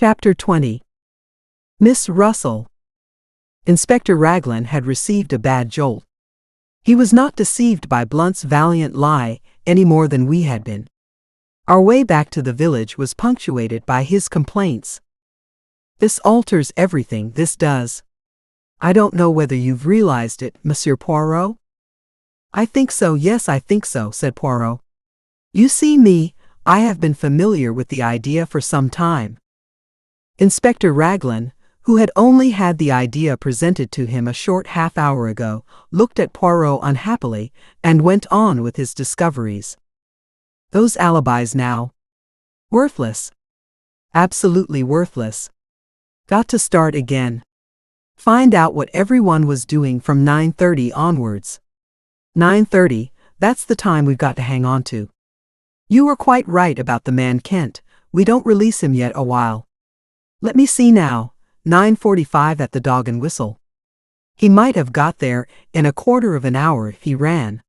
Chapter 20. Miss Russell. Inspector Raglan had received a bad jolt. He was not deceived by Blunt's valiant lie any more than we had been. Our way back to the village was punctuated by his complaints. "This alters everything, this does. I don't know whether you've realized it, Monsieur Poirot?" "I think so, yes, I think so," said Poirot. "You see me, I have been familiar with the idea for some time." Inspector Raglan, who had only had the idea presented to him a short half-hour ago, looked at Poirot unhappily and went on with his discoveries. "Those alibis now. Worthless. Absolutely worthless. Got to start again. Find out what everyone was doing from 9:30 onwards. 9:30, that's the time we've got to hang on to. You were quite right about the man Kent, we don't release him yet a while. Let me see now, 9:45 at the Dog and Whistle. He might have got there in a quarter of an hour if he ran.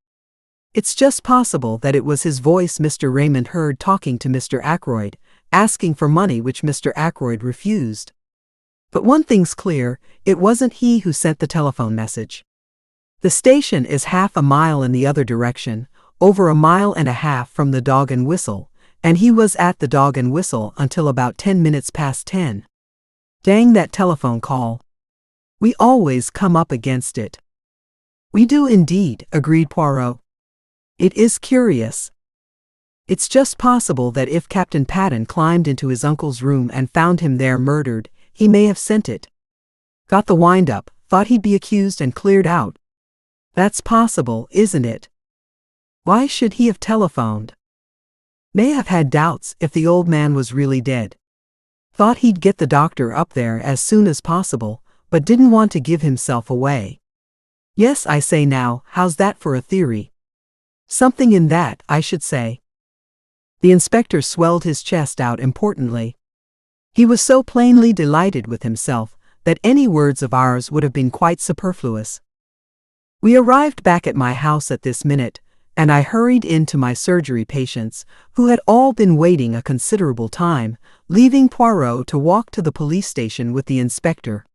It's just possible that it was his voice Mr. Raymond heard talking to Mr. Ackroyd, asking for money which Mr. Ackroyd refused. But one thing's clear, it wasn't he who sent the telephone message. The station is half a mile in the other direction, over a mile and a half from the Dog and Whistle, and he was at the Dog and Whistle until about 10 minutes past 10. Dang that telephone call. We always come up against it." "We do indeed," agreed Poirot. "It is curious. It's just possible that if Captain Patten climbed into his uncle's room and found him there murdered, he may have sent it. Got the wind-up, thought he'd be accused and cleared out. That's possible, isn't it? Why should he have telephoned? May have had doubts if the old man was really dead. Thought he'd get the doctor up there as soon as possible, but didn't want to give himself away. Yes, I say now, how's that for a theory? Something in that, I should say." The inspector swelled his chest out importantly. He was so plainly delighted with himself that any words of ours would have been quite superfluous. We arrived back at my house at this minute, and I hurried in to my surgery patients, who had all been waiting a considerable time, leaving Poirot to walk to the police station with the inspector.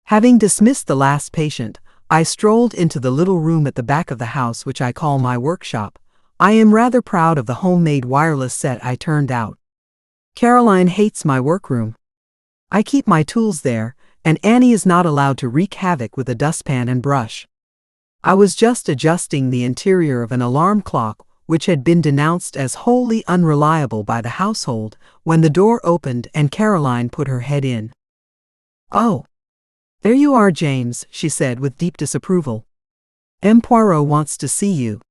Having dismissed the last patient, I strolled into the little room at the back of the house which I call my workshop. I am rather proud of the homemade wireless set I turned out. Caroline hates my workroom. I keep my tools there, and Annie is not allowed to wreak havoc with a dustpan and brush. I was just adjusting the interior of an alarm clock which had been denounced as wholly unreliable by the household when the door opened and Caroline put her head in. "Oh, there you are, James," she said with deep disapproval. "M. Poirot wants to see you."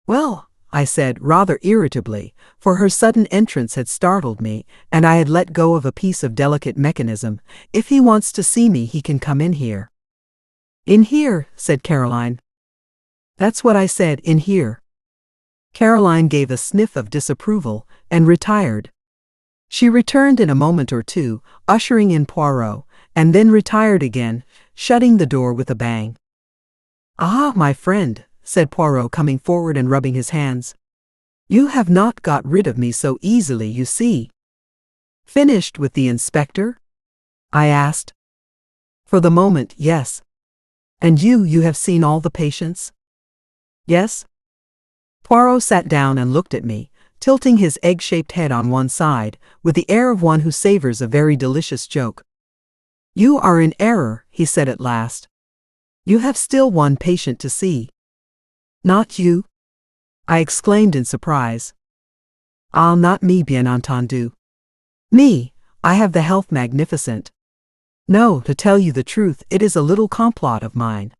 "Well," I said rather irritably, for her sudden entrance had startled me, and I had let go of a piece of delicate mechanism, "if he wants to see me he can come in here." "In here," said Caroline. "That's what I said, in here." Caroline gave a sniff of disapproval and retired. She returned in a moment or two, ushering in Poirot, and then retired again, shutting the door with a bang. "Ah, my friend," said Poirot, coming forward and rubbing his hands. "You have not got rid of me so easily, you see." "Finished with the inspector?" I asked. "For the moment, yes." "And you have seen all the patients?" "Yes." Poirot sat down and looked at me, tilting his egg-shaped head on one side, with the air of one who savors a very delicious joke. "You are in error," he said at last. "You have still one patient to see." "Not you?" I exclaimed in surprise. "Ah, not me, bien entendu. Me, I have the health magnificent. No, to tell you the truth, it is a little complot of mine.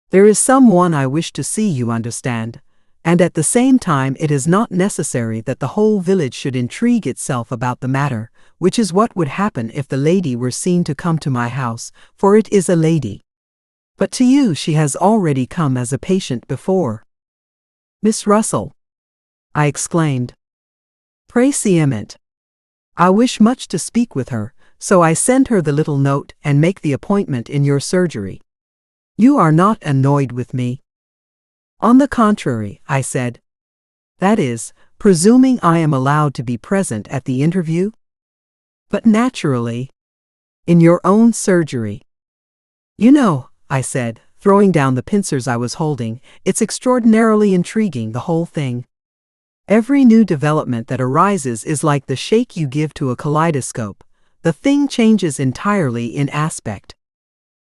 There is someone I wish to see, you understand, and at the same time it is not necessary that the whole village should intrigue itself about the matter, which is what would happen if the lady were seen to come to my house, for it is a lady. But to you she has already come as a patient before." "Miss Russell!" I exclaimed. "Précisément. I wish much to speak with her, so I send her the little note and make the appointment in your surgery. You are not annoyed with me?" "On the contrary," I said. "That is, presuming I am allowed to be present at the interview?" But naturally, in your own surgery. You know, I said, throwing down the pincers I was holding, it's extraordinarily intriguing, the whole thing. Every new development that arises is like the shake you give to a kaleidoscope. The thing changes entirely in aspect.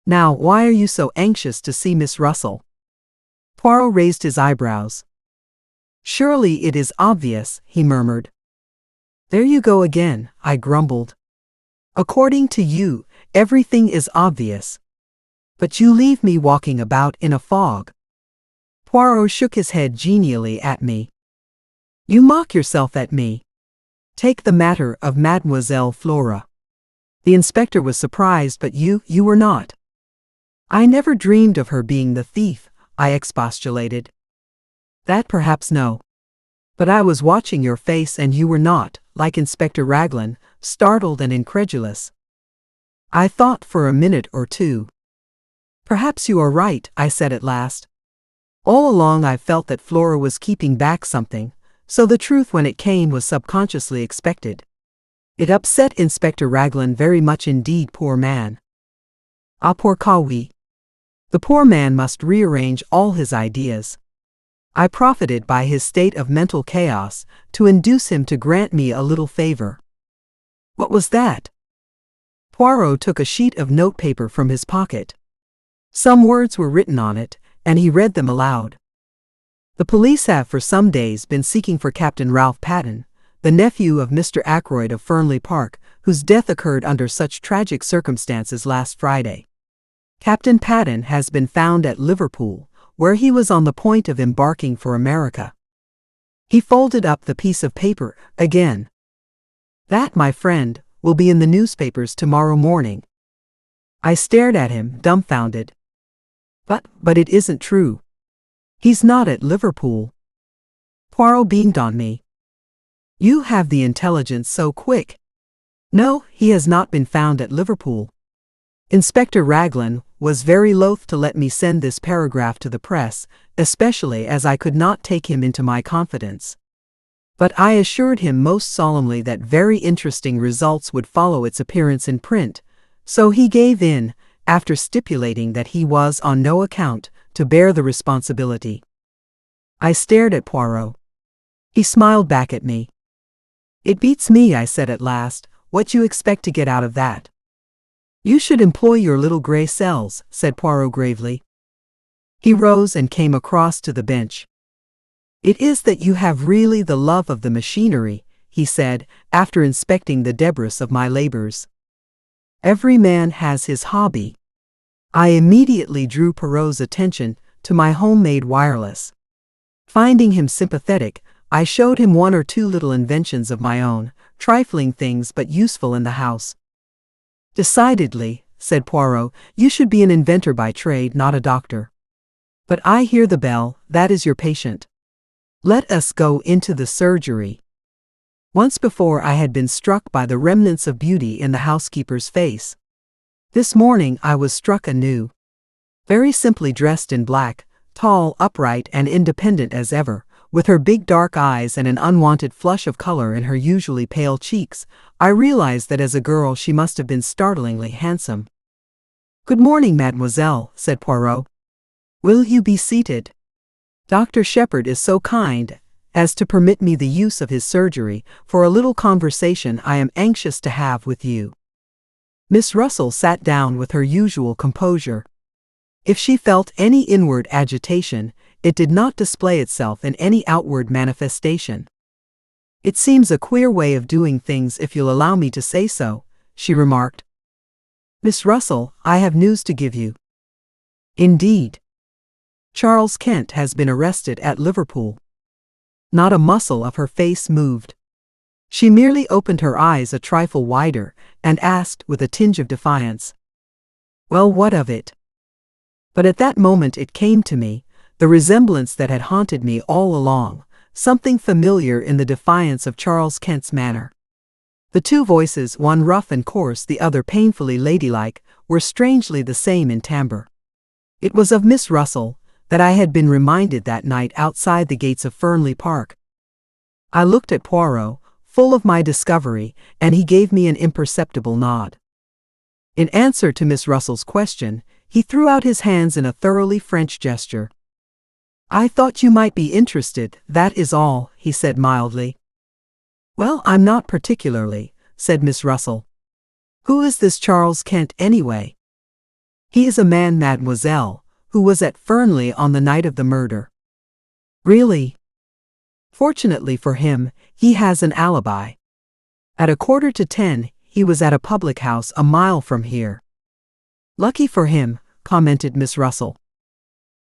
Now, why are you so anxious to see Miss Russell? Poirot raised his eyebrows. Surely it is obvious, he murmured. There you go again, I grumbled. According to you, everything is obvious. But you leave me walking about in a fog. Poirot shook his head genially at me. You mock yourself at me. Take the matter of Mademoiselle Flora. The inspector was surprised, but you were not. I never dreamed of her being the thief, I expostulated. That perhaps no. But I was watching your face and you were not, like Inspector Raglan, startled and incredulous. I thought for a minute or two. Perhaps you are right, I said at last. All along I felt that Flora was keeping back something, so the truth when it came was subconsciously expected. It upset Inspector Raglan very much indeed, poor man. Ah, poor Kawi. The poor man must rearrange all his ideas. I profited by his state of mental chaos to induce him to grant me a little favor. What was that? Poirot took a sheet of notepaper from his pocket. Some words were written on it, and he read them aloud. The police have for some days been seeking for Captain Ralph Patten, the nephew of Mr. Ackroyd of Fernley Park, whose death occurred under such tragic circumstances last Friday. Captain Patten has been found at Liverpool, where he was on the point of embarking for America. He folded up the piece of paper again. That, my friend, will be in the newspapers tomorrow morning. I stared at him, dumbfounded. But it isn't true. He's not at Liverpool. Poirot beamed on me. You have the intelligence so quick. No, he has not been found at Liverpool. Inspector Raglan was very loath to let me send this paragraph to the press, especially as I could not take him into my confidence. But I assured him most solemnly that very interesting results would follow its appearance in print, so he gave in, after stipulating that he was on no account to bear the responsibility. I stared at Poirot. He smiled back at me. It beats me, I said at last, what you expect to get out of that. You should employ your little grey cells, said Poirot gravely. He rose and came across to the bench. It is that you have really the love of the machinery, he said, after inspecting the debris of my labors. Every man has his hobby. I immediately drew Poirot's attention to my homemade wireless. Finding him sympathetic, I showed him one or two little inventions of my own, trifling things but useful in the house. Decidedly, said Poirot, you should be an inventor by trade, not a doctor. But I hear the bell, that is your patient. Let us go into the surgery. Once before I had been struck by the remnants of beauty in the housekeeper's face. This morning I was struck anew. Very simply dressed in black, tall, upright, and independent as ever, with her big dark eyes and an unwanted flush of color in her usually pale cheeks, I realized that as a girl she must have been startlingly handsome. Good morning, mademoiselle, said Poirot. Will you be seated? Dr. Shepherd is so kind as to permit me the use of his surgery for a little conversation I am anxious to have with you. Miss Russell sat down with her usual composure. If she felt any inward agitation, it did not display itself in any outward manifestation. It seems a queer way of doing things, if you'll allow me to say so, she remarked. Miss Russell, I have news to give you. Indeed. Charles Kent has been arrested at Liverpool. Not a muscle of her face moved. She merely opened her eyes a trifle wider and asked with a tinge of defiance, Well, what of it? But at that moment it came to me, the resemblance that had haunted me all along, something familiar in the defiance of Charles Kent's manner. The two voices, one rough and coarse, the other painfully ladylike, were strangely the same in timbre. It was of Miss Russell that I had been reminded that night outside the gates of Fernley Park. I looked at Poirot, full of my discovery, and he gave me an imperceptible nod. In answer to Miss Russell's question, he threw out his hands in a thoroughly French gesture. "I thought you might be interested, that is all," he said mildly. "Well, I'm not particularly," said Miss Russell. "Who is this Charles Kent, anyway?" "He is a man, mademoiselle, who was at Fernley on the night of the murder." "Really?" "Fortunately for him, he has an alibi. At 9:45, he was at a public house a mile from here." "Lucky for him," commented Miss Russell.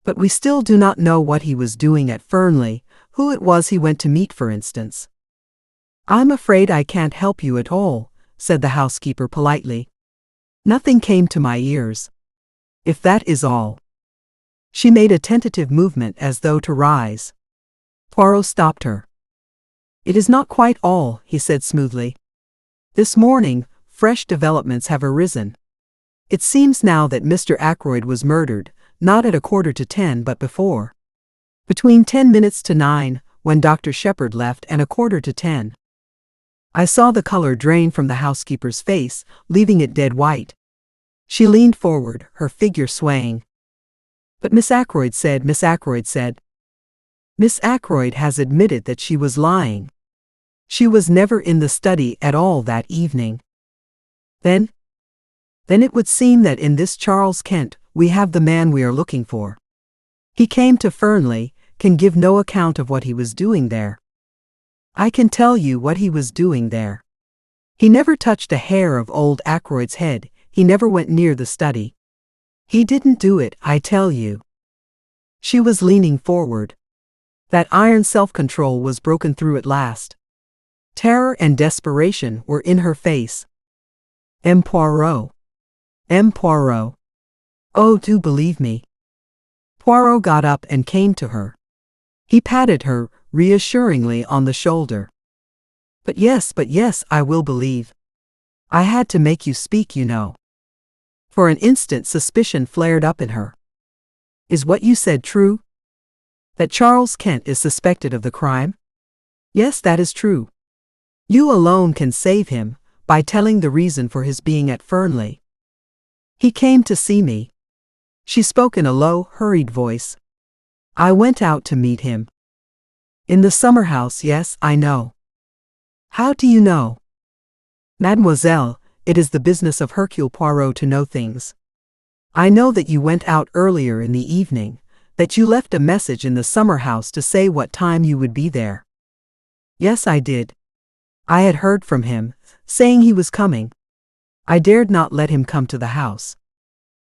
"But we still do not know what he was doing at Fernley, who it was he went to meet, for instance." "I'm afraid I can't help you at all," said the housekeeper politely. "Nothing came to my ears. If that is all." She made a tentative movement as though to rise. Poirot stopped her. "It is not quite all," he said smoothly. "This morning, fresh developments have arisen. It seems now that Mr. Ackroyd was murdered, not at 9:45 but before. Between 9:10, when Dr. Shepherd left, and 9:45. I saw the color drain from the housekeeper's face, leaving it dead white. She leaned forward, her figure swaying. "But Miss Ackroyd said. Miss Ackroyd has admitted that she was lying. She was never in the study at all that evening." Then it would seem that in this Charles Kent we have the man we are looking for. He came to Fernley, can give no account of what he was doing there. I can tell you what he was doing there. He never touched a hair of old Ackroyd's head, he never went near the study. He didn't do it, I tell you." She was leaning forward. That iron self-control was broken through at last. Terror and desperation were in her face. M. Poirot. Oh, do believe me." Poirot got up and came to her. He patted her reassuringly on the shoulder. But yes, I will believe. I had to make you speak, you know." For an instant suspicion flared up in her. "Is what you said true? That Charles Kent is suspected of the crime?" "Yes, that is true. You alone can save him, by telling the reason for his being at Fernley." "He came to see me." She spoke in a low, hurried voice. "I went out to meet him." "In the summer house, yes, I know." "How do you know?" "Mademoiselle, it is the business of Hercule Poirot to know things. I know that you went out earlier in the evening, that you left a message in the summer house to say what time you would be there." "Yes, I did. I had heard from him, saying he was coming. I dared not let him come to the house.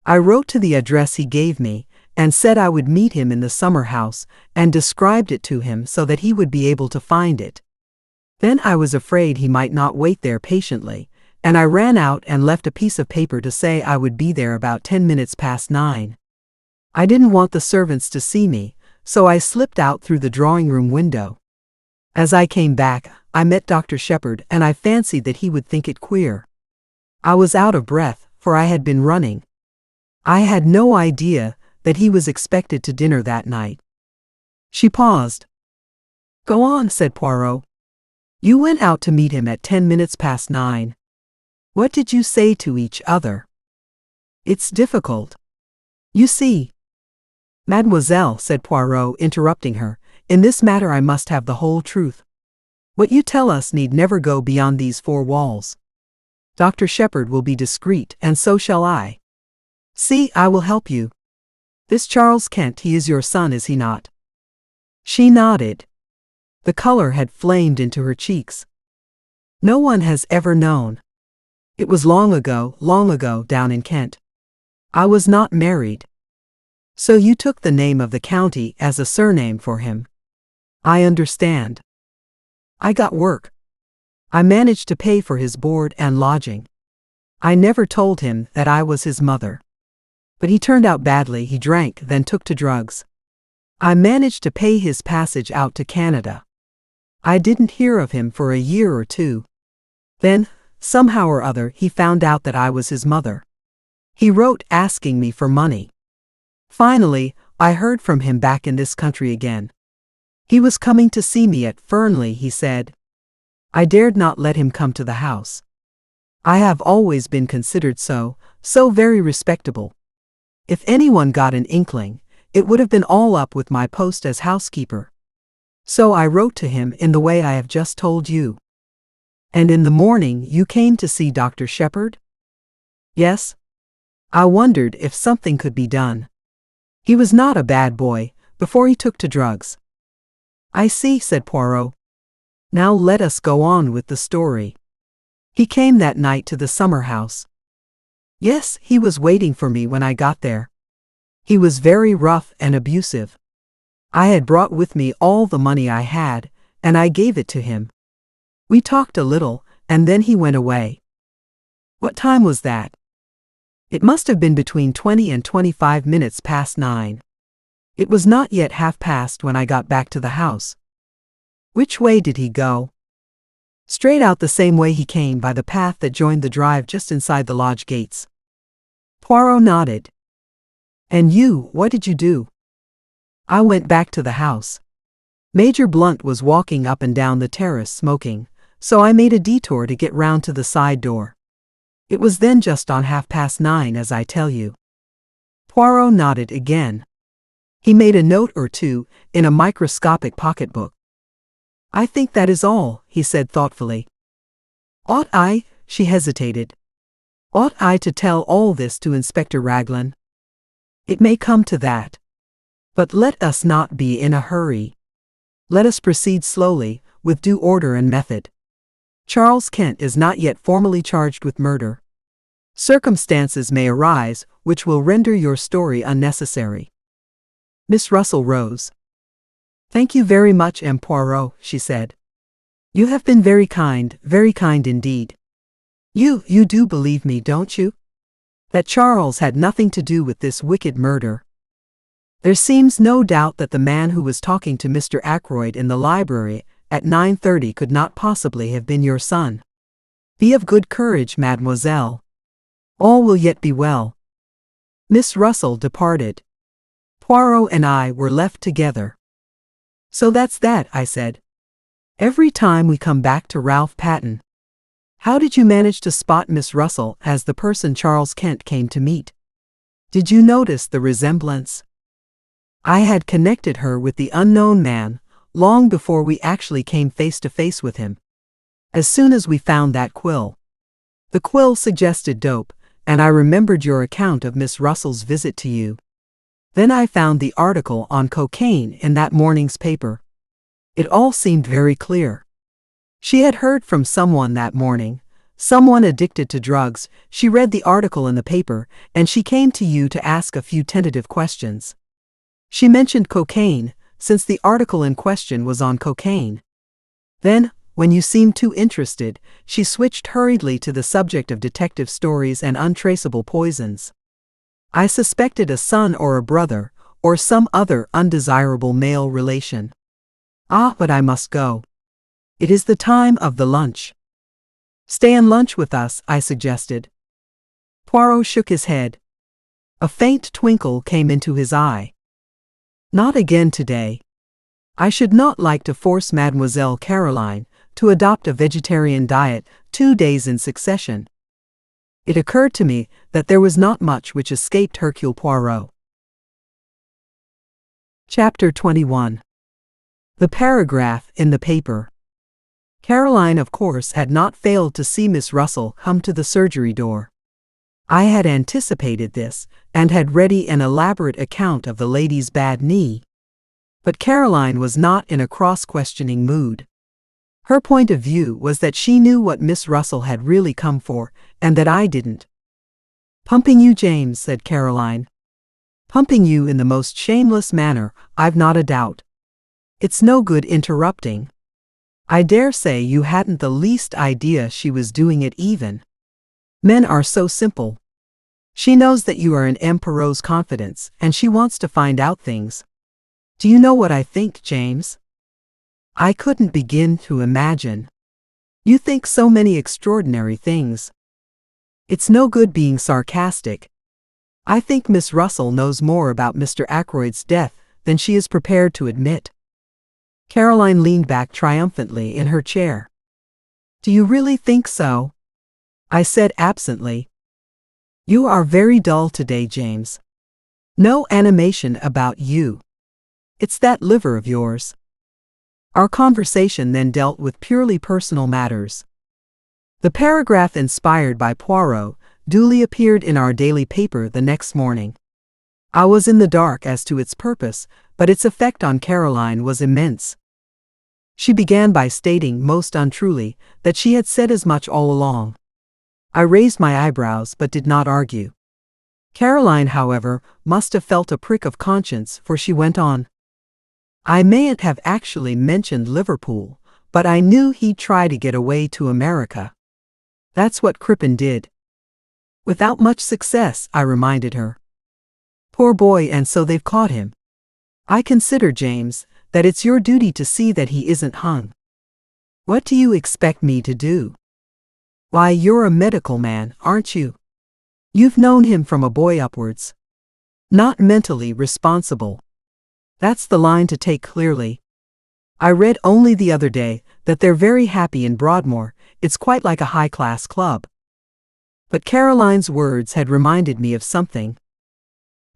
I wrote to the address he gave me, and said I would meet him in the summer house, and described it to him so that he would be able to find it. Then I was afraid he might not wait there patiently, and I ran out and left a piece of paper to say I would be there about 9:10. I didn't want the servants to see me, so I slipped out through the drawing-room window. As I came back, I met Dr. Shepherd, and I fancied that he would think it queer. I was out of breath, for I had been running. I had no idea that he was expected to dinner that night." She paused. "Go on," said Poirot. "You went out to meet him at 9:10. What did you say to each other?" "It's difficult. You see." "Mademoiselle," said Poirot, interrupting her, "in this matter I must have the whole truth. What you tell us need never go beyond these 4 walls. Dr. Shepherd will be discreet, and so shall I. See, I will help you. This Charles Kent, he is your son, is he not?" She nodded. The color had flamed into her cheeks. "No one has ever known. It was long ago, down in Kent. I was not married." "So you took the name of the county as a surname for him." "I understand. I got work. I managed to pay for his board and lodging. I never told him that I was his mother. But he turned out badly. He drank, then took to drugs. I managed to pay his passage out to Canada. I didn't hear of him for a year or 2. Then, somehow or other, he found out that I was his mother. He wrote asking me for money. Finally, I heard from him back in this country again. He was coming to see me at Fernley, he said. I dared not let him come to the house. I have always been considered so very respectable. If anyone got an inkling, it would have been all up with my post as housekeeper. So I wrote to him in the way I have just told you. And in the morning you came to see Dr. Shepherd? Yes. I wondered if something could be done. He was not a bad boy before he took to drugs. I see, said Poirot. Now let us go on with the story. He came that night to the summer house. Yes, he was waiting for me when I got there. He was very rough and abusive. I had brought with me all the money I had, and I gave it to him. We talked a little, and then he went away. What time was that? It must have been between 20 and 25 minutes past 9. It was not yet 1/2 when I got back to the house. Which way did he go? Straight out the same way he came, by the path that joined the drive just inside the lodge gates. Poirot nodded. And you, what did you do? I went back to the house. Major Blunt was walking up and down the terrace smoking, so I made a detour to get round to the side door. It was then just on 9:30, as I tell you. Poirot nodded again. He made a note or two in a microscopic pocketbook. I think that is all, he said thoughtfully. Ought I, she hesitated. Ought I to tell all this to Inspector Raglan? It may come to that. But let us not be in a hurry. Let us proceed slowly, with due order and method. Charles Kent is not yet formally charged with murder. Circumstances may arise which will render your story unnecessary. Miss Russell rose. Thank you very much, M. Poirot, she said. You have been very kind indeed. You do believe me, don't you? That Charles had nothing to do with this wicked murder. There seems no doubt that the man who was talking to Mr. Ackroyd in the library at 9:30 could not possibly have been your son. Be of good courage, mademoiselle. All will yet be well. Miss Russell departed. Poirot and I were left together. So that's that, I said. Every time we come back to Ralph Patten. How did you manage to spot Miss Russell as the person Charles Kent came to meet? Did you notice the resemblance? I had connected her with the unknown man long before we actually came face to face with him. As soon as we found that quill. The quill suggested dope, and I remembered your account of Miss Russell's visit to you. Then I found the article on cocaine in that morning's paper. It all seemed very clear. She had heard from someone that morning, someone addicted to drugs. She read the article in the paper, and she came to you to ask a few tentative questions. She mentioned cocaine, since the article in question was on cocaine. Then, when you seemed too interested, she switched hurriedly to the subject of detective stories and untraceable poisons. I suspected a son or a brother, or some other undesirable male relation. Ah, but I must go. It is the time of the lunch. Stay and lunch with us, I suggested. Poirot shook his head. A faint twinkle came into his eye. Not again today. I should not like to force Mademoiselle Caroline to adopt a vegetarian diet 2 days in succession. It occurred to me that there was not much which escaped Hercule Poirot. Chapter 21. The paragraph in the paper. Caroline, of course, had not failed to see Miss Russell come to the surgery door. I had anticipated this, and had ready an elaborate account of the lady's bad knee. But Caroline was not in a cross-questioning mood. Her point of view was that she knew what Miss Russell had really come for, and that I didn't. Pumping you, James, said Caroline. Pumping you in the most shameless manner, I've not a doubt. It's no good interrupting. I dare say you hadn't the least idea she was doing it even. Men are so simple. She knows that you are in M. Poirot's confidence, and she wants to find out things. Do you know what I think, James? I couldn't begin to imagine. You think so many extraordinary things. It's no good being sarcastic. I think Miss Russell knows more about Mr. Ackroyd's death than she is prepared to admit. Caroline leaned back triumphantly in her chair. Do you really think so? I said absently. You are very dull today, James. No animation about you. It's that liver of yours. Our conversation then dealt with purely personal matters. The paragraph inspired by Poirot duly appeared in our daily paper the next morning. I was in the dark as to its purpose, but its effect on Caroline was immense. She began by stating, most untruly, that she had said as much all along. I raised my eyebrows but did not argue. Caroline, however, must have felt a prick of conscience, for she went on. I mayn't have actually mentioned Liverpool, but I knew he'd try to get away to America. That's what Crippen did. Without much success, I reminded her. Poor boy, and so they've caught him. I consider, James, that it's your duty to see that he isn't hung. What do you expect me to do? Why, you're a medical man, aren't you? You've known him from a boy upwards. Not mentally responsible. That's the line to take clearly. I read only the other day that they're very happy in Broadmoor. It's quite like a high-class club. But Caroline's words had reminded me of something.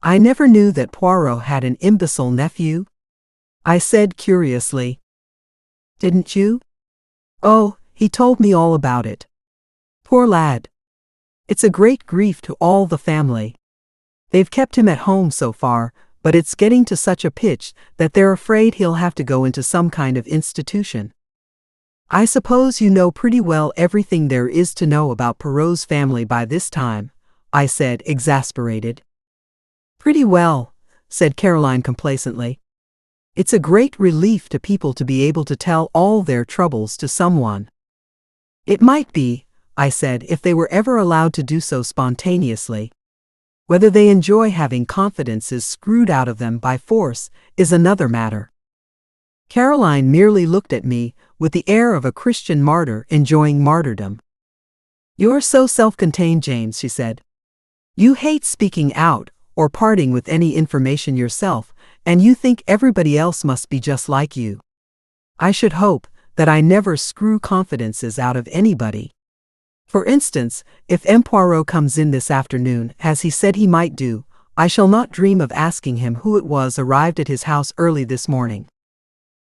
I never knew that Poirot had an imbecile nephew, I said curiously. Didn't you? Oh, he told me all about it. Poor lad. It's a great grief to all the family. They've kept him at home so far, but it's getting to such a pitch that they're afraid he'll have to go into some kind of institution. I suppose you know pretty well everything there is to know about Poirot's family by this time, I said, exasperated. Pretty well, said Caroline complacently. It's a great relief to people to be able to tell all their troubles to someone. It might be, I said, if they were ever allowed to do so spontaneously. Whether they enjoy having confidences screwed out of them by force is another matter. Caroline merely looked at me with the air of a Christian martyr enjoying martyrdom. You're so self-contained, James, she said. You hate speaking out or parting with any information yourself, and you think everybody else must be just like you. I should hope that I never screw confidences out of anybody. For instance, if M. Poirot comes in this afternoon, as he said he might do, I shall not dream of asking him who it was arrived at his house early this morning.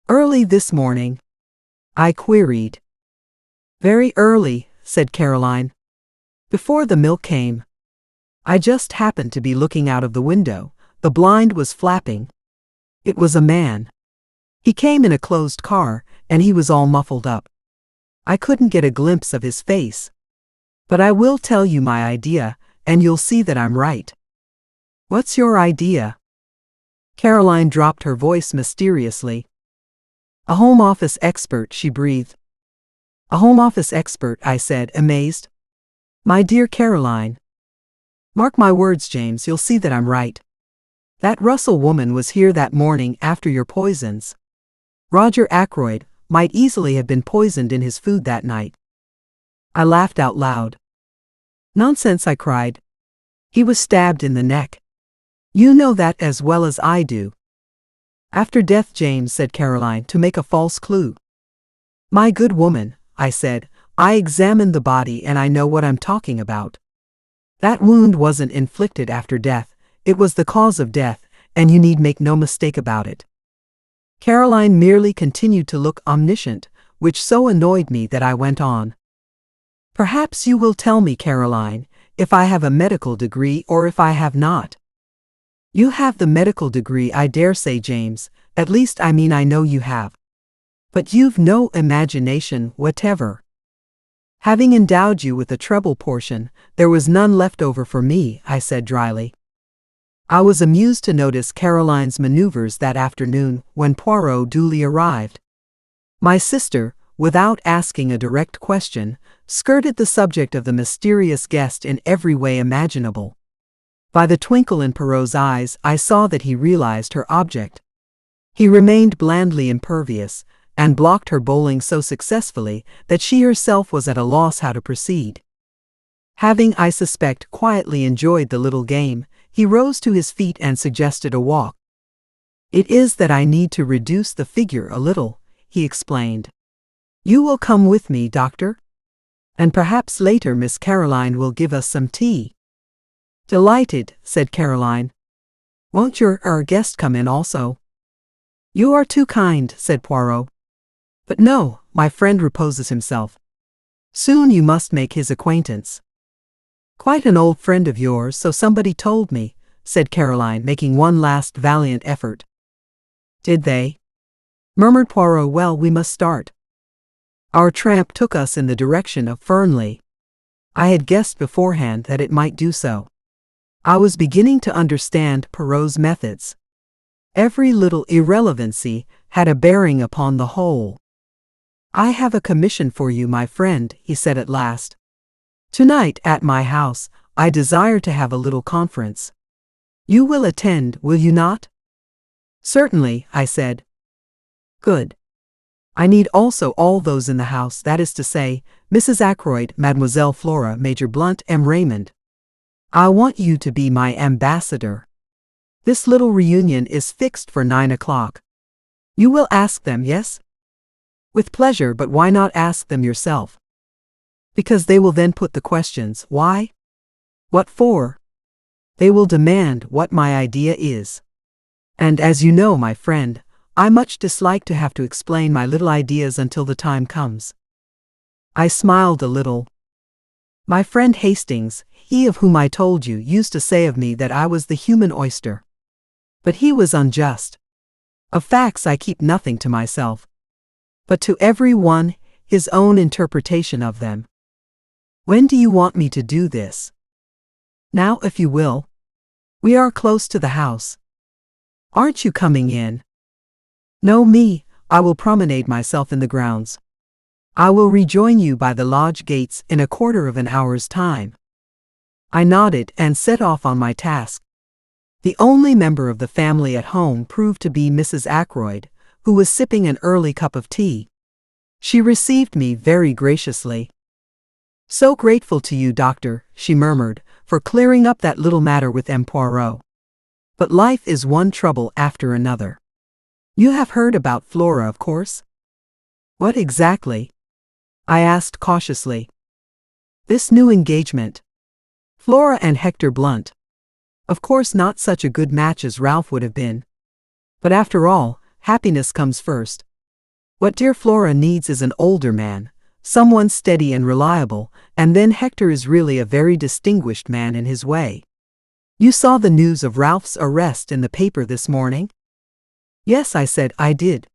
Early this morning? I queried. Very early, said Caroline. Before the milk came. I just happened to be looking out of the window. The blind was flapping. It was a man. He came in a closed car, and he was all muffled up. I couldn't get a glimpse of his face. But I will tell you my idea, and you'll see that I'm right. What's your idea? Caroline dropped her voice mysteriously. A Home Office expert, she breathed. A Home Office expert, I said, amazed. My dear Caroline. Mark my words, James, you'll see that I'm right. That Russell woman was here that morning after your poisons. Roger Ackroyd might easily have been poisoned in his food that night. I laughed out loud. Nonsense, I cried. He was stabbed in the neck. You know that as well as I do. After death, James, said Caroline, to make a false clue. My good woman, I said, I examined the body and I know what I'm talking about. That wound wasn't inflicted after death, it was the cause of death, and you need make no mistake about it. Caroline merely continued to look omniscient, which so annoyed me that I went on. Perhaps you will tell me, Caroline, if I have a medical degree or if I have not. You have the medical degree, I dare say, James, at least I mean I know you have. But you've no imagination whatever. Having endowed you with the treble portion, there was none left over for me, I said dryly. I was amused to notice Caroline's maneuvers that afternoon when Poirot duly arrived. My sister, without asking a direct question, skirted the subject of the mysterious guest in every way imaginable. By the twinkle in Poirot's eyes, I saw that he realized her object. He remained blandly impervious, and blocked her bowling so successfully that she herself was at a loss how to proceed. Having, I suspect, quietly enjoyed the little game, he rose to his feet and suggested a walk. It is that I need to reduce the figure a little, he explained. You will come with me, Doctor? And perhaps later Miss Caroline will give us some tea. Delighted, said Caroline. Won't our guest come in also? You are too kind, said Poirot. But no, my friend reposes himself. Soon you must make his acquaintance. Quite an old friend of yours, so somebody told me, said Caroline, making one last valiant effort. Did they? Murmured Poirot. Well, we must start. Our tramp took us in the direction of Fernley. I had guessed beforehand that it might do so. I was beginning to understand Poirot's methods. Every little irrelevancy had a bearing upon the whole. I have a commission for you, my friend, he said at last. Tonight at my house, I desire to have a little conference. You will attend, will you not? Certainly, I said. Good. I need also all those in the house, that is to say, Mrs. Ackroyd, Mademoiselle Flora, Major Blunt, M. Raymond. I want you to be my ambassador. This little reunion is fixed for 9 o'clock. You will ask them, yes? With pleasure, but why not ask them yourself? Because they will then put the questions. Why? What for? They will demand what my idea is. And as you know, my friend, I much dislike to have to explain my little ideas until the time comes. I smiled a little. My friend Hastings, he of whom I told you, used to say of me that I was the human oyster. But he was unjust. Of facts I keep nothing to myself, but to every one his own interpretation of them. When do you want me to do this? Now, if you will. We are close to the house. Aren't you coming in? No, me, I will promenade myself in the grounds. I will rejoin you by the lodge gates in a quarter of an hour's time. I nodded and set off on my task. The only member of the family at home proved to be Mrs. Ackroyd, who was sipping an early cup of tea. She received me very graciously. So grateful to you, Doctor, she murmured, for clearing up that little matter with M. Poirot. But life is one trouble after another. You have heard about Flora, of course? What exactly? I asked cautiously. This new engagement. Flora and Hector Blunt. Of course not such a good match as Ralph would have been. But after all, happiness comes first. What dear Flora needs is an older man, someone steady and reliable, and then Hector is really a very distinguished man in his way. You saw the news of Ralph's arrest in the paper this morning? Yes, I said, I did.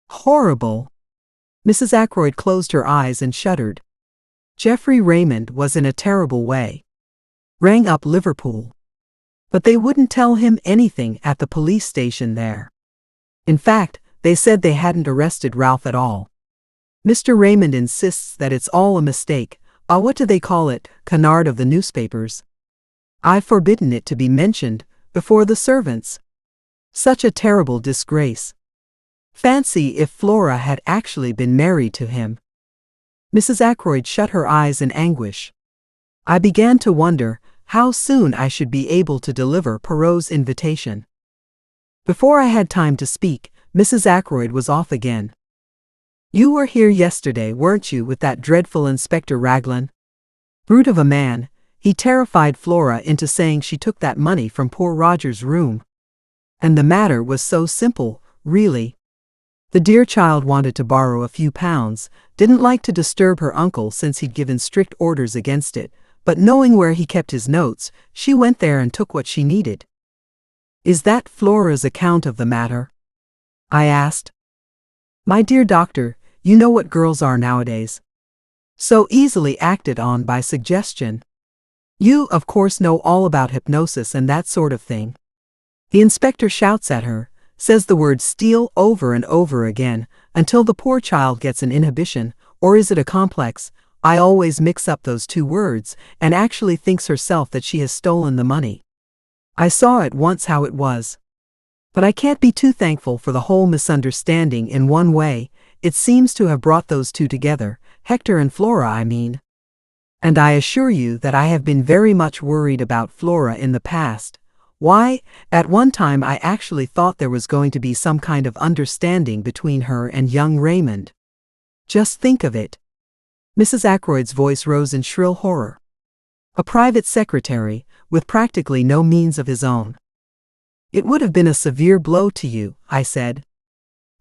Horrible. Mrs. Ackroyd closed her eyes and shuddered. Geoffrey Raymond was in a terrible way. Rang up Liverpool. But they wouldn't tell him anything at the police station there. In fact, they said they hadn't arrested Ralph at all. Mr. Raymond insists that it's all a mistake, what do they call it, canard of the newspapers. I've forbidden it to be mentioned before the servants. Such a terrible disgrace. Fancy if Flora had actually been married to him. Mrs. Ackroyd shut her eyes in anguish. I began to wonder how soon I should be able to deliver Poirot's invitation. Before I had time to speak, Mrs. Ackroyd was off again. You were here yesterday, weren't you, with that dreadful Inspector Raglan? Brute of a man, he terrified Flora into saying she took that money from poor Roger's room. And the matter was so simple, really. The dear child wanted to borrow a few pounds, didn't like to disturb her uncle since he'd given strict orders against it, but knowing where he kept his notes, she went there and took what she needed. Is that Flora's account of the matter? I asked. My dear doctor, you know what girls are nowadays. So easily acted on by suggestion. You, of course, know all about hypnosis and that sort of thing. The inspector shouts at her, says the word steal over and over again, until the poor child gets an inhibition, or is it a complex? I always mix up those two words, and actually thinks herself that she has stolen the money. I saw at once how it was. But I can't be too thankful for the whole misunderstanding in one way. It seems to have brought those two together, Hector and Flora, I mean. And I assure you that I have been very much worried about Flora in the past. Why, at one time I actually thought there was going to be some kind of understanding between her and young Raymond. Just think of it. Mrs. Ackroyd's voice rose in shrill horror. A private secretary, with practically no means of his own. It would have been a severe blow to you, I said.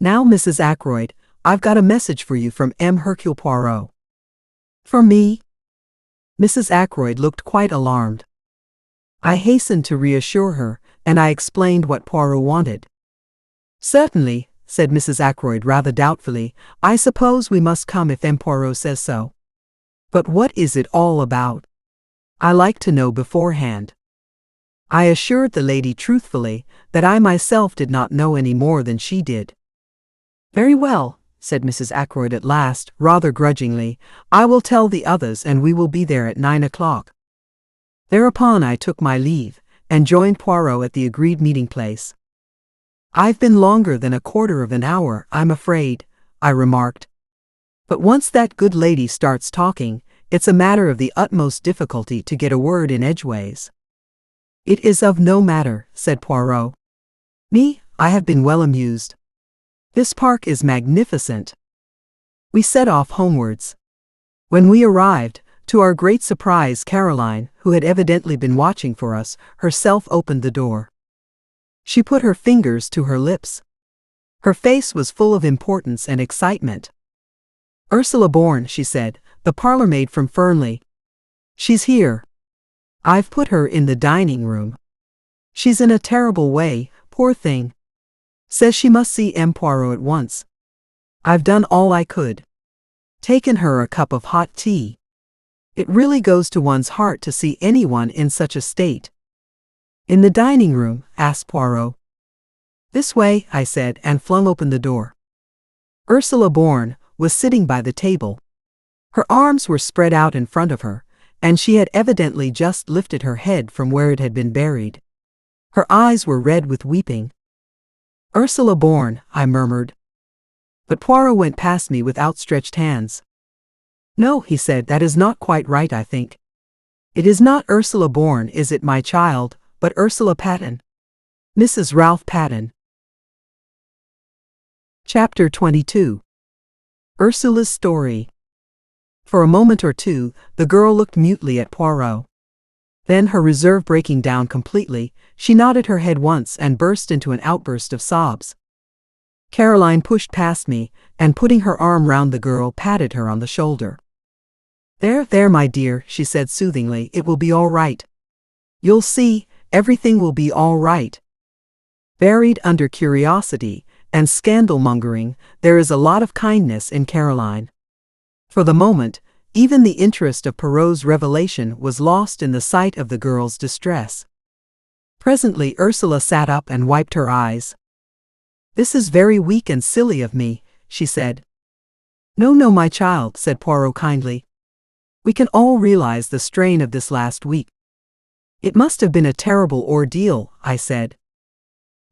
Now, Mrs. Ackroyd, I've got a message for you from M. Hercule Poirot. For me? Mrs. Ackroyd looked quite alarmed. I hastened to reassure her, and I explained what Poirot wanted. Certainly, said Mrs. Ackroyd rather doubtfully, I suppose we must come if M. Poirot says so. But what is it all about? I like to know beforehand. I assured the lady truthfully that I myself did not know any more than she did. Very well, said Mrs. Ackroyd at last, rather grudgingly, I will tell the others and we will be there at 9 o'clock. Thereupon I took my leave, and joined Poirot at the agreed meeting place. I've been longer than a quarter of an hour, I'm afraid, I remarked. But once that good lady starts talking, it's a matter of the utmost difficulty to get a word in edgeways. It is of no matter, said Poirot. Me, I have been well amused. This park is magnificent. We set off homewards. When we arrived, to our great surprise, Caroline, who had evidently been watching for us, herself opened the door. She put her fingers to her lips. Her face was full of importance and excitement. Ursula Bourne, she said, the parlour-maid from Fernley. She's here. I've put her in the dining room. She's in a terrible way, poor thing. Says she must see M. Poirot at once. I've done all I could. Taken her a cup of hot tea. It really goes to one's heart to see anyone in such a state. In the dining room? Asked Poirot. This way, I said, and flung open the door. Ursula Bourne was sitting by the table. Her arms were spread out in front of her, and she had evidently just lifted her head from where it had been buried. Her eyes were red with weeping. Ursula Bourne, I murmured. But Poirot went past me with outstretched hands. No, he said, that is not quite right, I think. It is not Ursula Bourne, is it, my child, but Ursula Patten. Mrs. Ralph Patten. Chapter 22. Ursula's Story. For a moment or two, the girl looked mutely at Poirot. Then, her reserve breaking down completely, she nodded her head once and burst into an outburst of sobs. Caroline pushed past me, and putting her arm round the girl, patted her on the shoulder. There, there, my dear, she said soothingly, it will be all right. You'll see, everything will be all right. Buried under curiosity and scandal-mongering, there is a lot of kindness in Caroline. For the moment, even the interest of Poirot's revelation was lost in the sight of the girl's distress. Presently Ursula sat up and wiped her eyes. This is very weak and silly of me, she said. No, no, my child, said Poirot kindly. We can all realize the strain of this last week. It must have been a terrible ordeal, I said.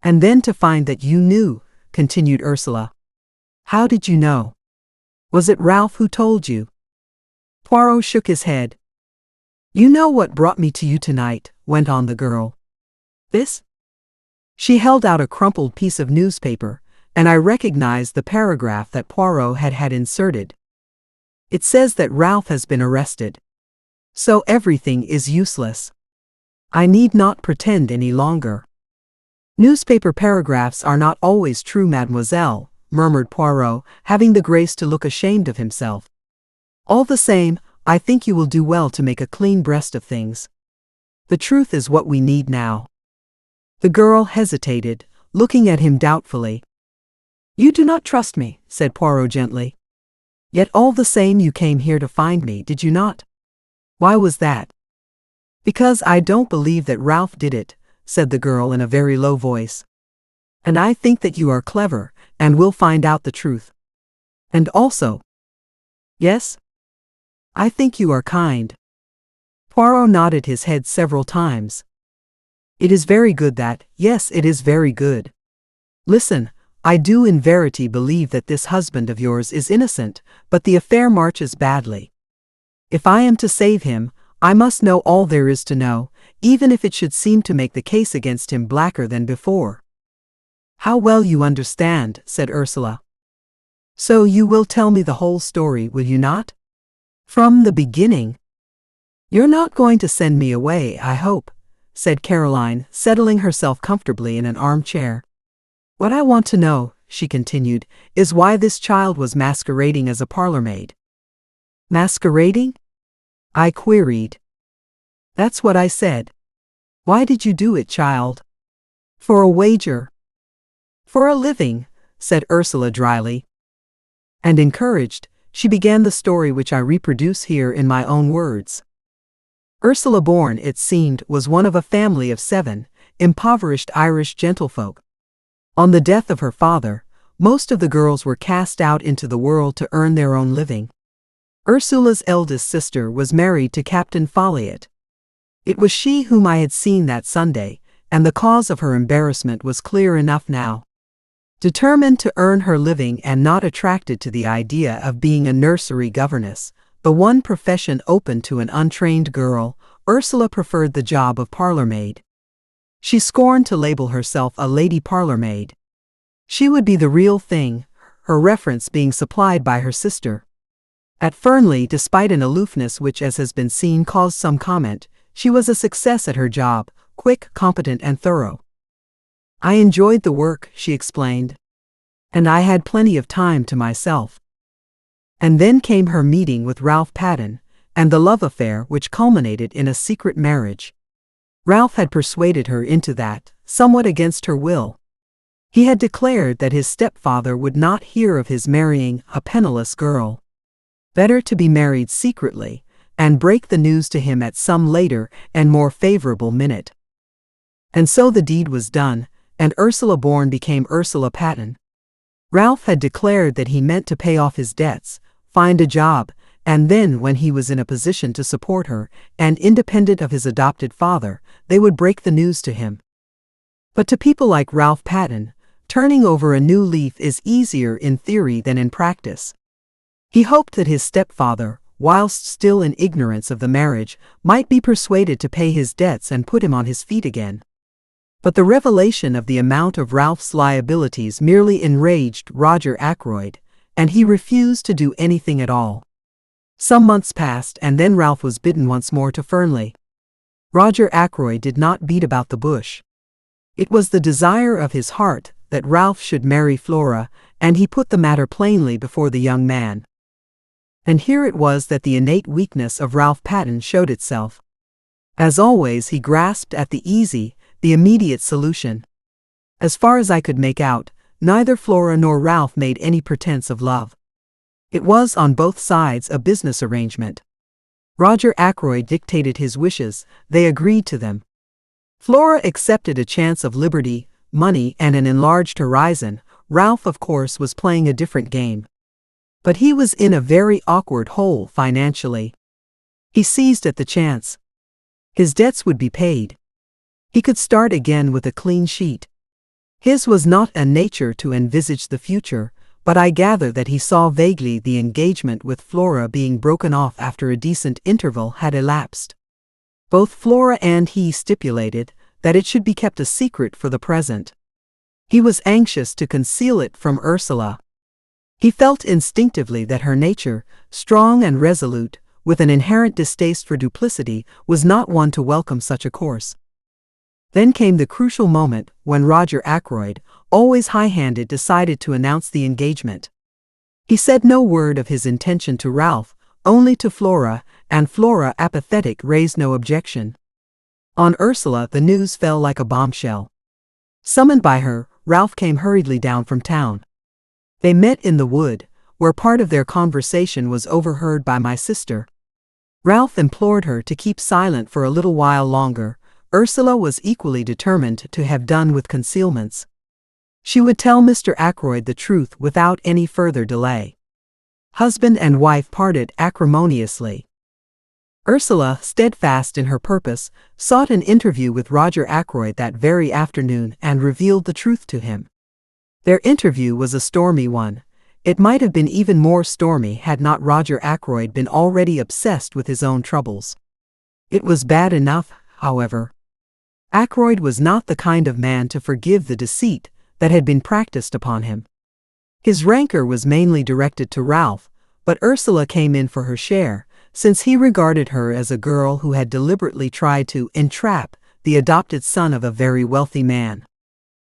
And then to find that you knew, continued Ursula. How did you know? Was it Ralph who told you? Poirot shook his head. You know what brought me to you tonight, went on the girl. This? She held out a crumpled piece of newspaper, and I recognized the paragraph that Poirot had had inserted. It says that Ralph has been arrested. So everything is useless. I need not pretend any longer. Newspaper paragraphs are not always true, mademoiselle, murmured Poirot, having the grace to look ashamed of himself. All the same, I think you will do well to make a clean breast of things. The truth is what we need now. The girl hesitated, looking at him doubtfully. You do not trust me, said Poirot gently. Yet all the same you came here to find me, did you not? Why was that? Because I don't believe that Ralph did it, said the girl in a very low voice. And I think that you are clever, and will find out the truth. And also, yes? I think you are kind. Poirot nodded his head several times. It is very good that, yes, it is very good. Listen, I do in verity believe that this husband of yours is innocent, but the affair marches badly. If I am to save him, I must know all there is to know, even if it should seem to make the case against him blacker than before. How well you understand, said Ursula. So you will tell me the whole story, will you not? From the beginning. You're not going to send me away, I hope, said Caroline, settling herself comfortably in an armchair. What I want to know, she continued, is why this child was masquerading as a parlour-maid. Masquerading? I queried. That's what I said. Why did you do it, child? For a wager. For a living, said Ursula dryly. And encouraged, she began the story which I reproduce here in my own words. Ursula Bourne, it seemed, was one of a family of 7, impoverished Irish gentlefolk. On the death of her father, most of the girls were cast out into the world to earn their own living. Ursula's eldest sister was married to Captain Folliot. It was she whom I had seen that Sunday, and the cause of her embarrassment was clear enough now. Determined to earn her living and not attracted to the idea of being a nursery governess, the one profession open to an untrained girl, Ursula preferred the job of parlour-maid. She scorned to label herself a lady parlour-maid. She would be the real thing, her reference being supplied by her sister. At Fernley, despite an aloofness which, as has been seen, caused some comment, she was a success at her job, quick, competent, and thorough. I enjoyed the work, she explained. And I had plenty of time to myself. And then came her meeting with Ralph Paddon, and the love affair which culminated in a secret marriage. Ralph had persuaded her into that, somewhat against her will. He had declared that his stepfather would not hear of his marrying a penniless girl. Better to be married secretly, and break the news to him at some later and more favorable minute. And so the deed was done, and Ursula Bourne became Ursula Paddon. Ralph had declared that he meant to pay off his debts, find a job, and then, when he was in a position to support her, and independent of his adopted father, they would break the news to him. But to people like Ralph Paddon, turning over a new leaf is easier in theory than in practice. He hoped that his stepfather, whilst still in ignorance of the marriage, might be persuaded to pay his debts and put him on his feet again. But the revelation of the amount of Ralph's liabilities merely enraged Roger Ackroyd, and he refused to do anything at all. Some months passed, and then Ralph was bidden once more to Fernley. Roger Ackroyd did not beat about the bush. It was the desire of his heart that Ralph should marry Flora, and he put the matter plainly before the young man. And here it was that the innate weakness of Ralph Paddon showed itself. As always, he grasped at the easy, the immediate solution. As far as I could make out, neither Flora nor Ralph made any pretense of love. It was, on both sides, a business arrangement. Roger Ackroyd dictated his wishes, they agreed to them. Flora accepted a chance of liberty, money, and an enlarged horizon. Ralph, of course, was playing a different game. But he was in a very awkward hole financially. He seized at the chance. His debts would be paid. He could start again with a clean sheet. His was not a nature to envisage the future, but I gather that he saw vaguely the engagement with Flora being broken off after a decent interval had elapsed. Both Flora and he stipulated that it should be kept a secret for the present. He was anxious to conceal it from Ursula. He felt instinctively that her nature, strong and resolute, with an inherent distaste for duplicity, was not one to welcome such a course. Then came the crucial moment when Roger Ackroyd, always high-handed, decided to announce the engagement. He said no word of his intention to Ralph, only to Flora, and Flora, apathetic, raised no objection. On Ursula the news fell like a bombshell. Summoned by her, Ralph came hurriedly down from town. They met in the wood, where part of their conversation was overheard by my sister. Ralph implored her to keep silent for a little while longer. Ursula was equally determined to have done with concealments. She would tell Mr. Ackroyd the truth without any further delay. Husband and wife parted acrimoniously. Ursula, steadfast in her purpose, sought an interview with Roger Ackroyd that very afternoon and revealed the truth to him. Their interview was a stormy one. It might have been even more stormy had not Roger Ackroyd been already obsessed with his own troubles. It was bad enough, however. Ackroyd was not the kind of man to forgive the deceit that had been practiced upon him. His rancor was mainly directed to Ralph, but Ursula came in for her share, since he regarded her as a girl who had deliberately tried to entrap the adopted son of a very wealthy man.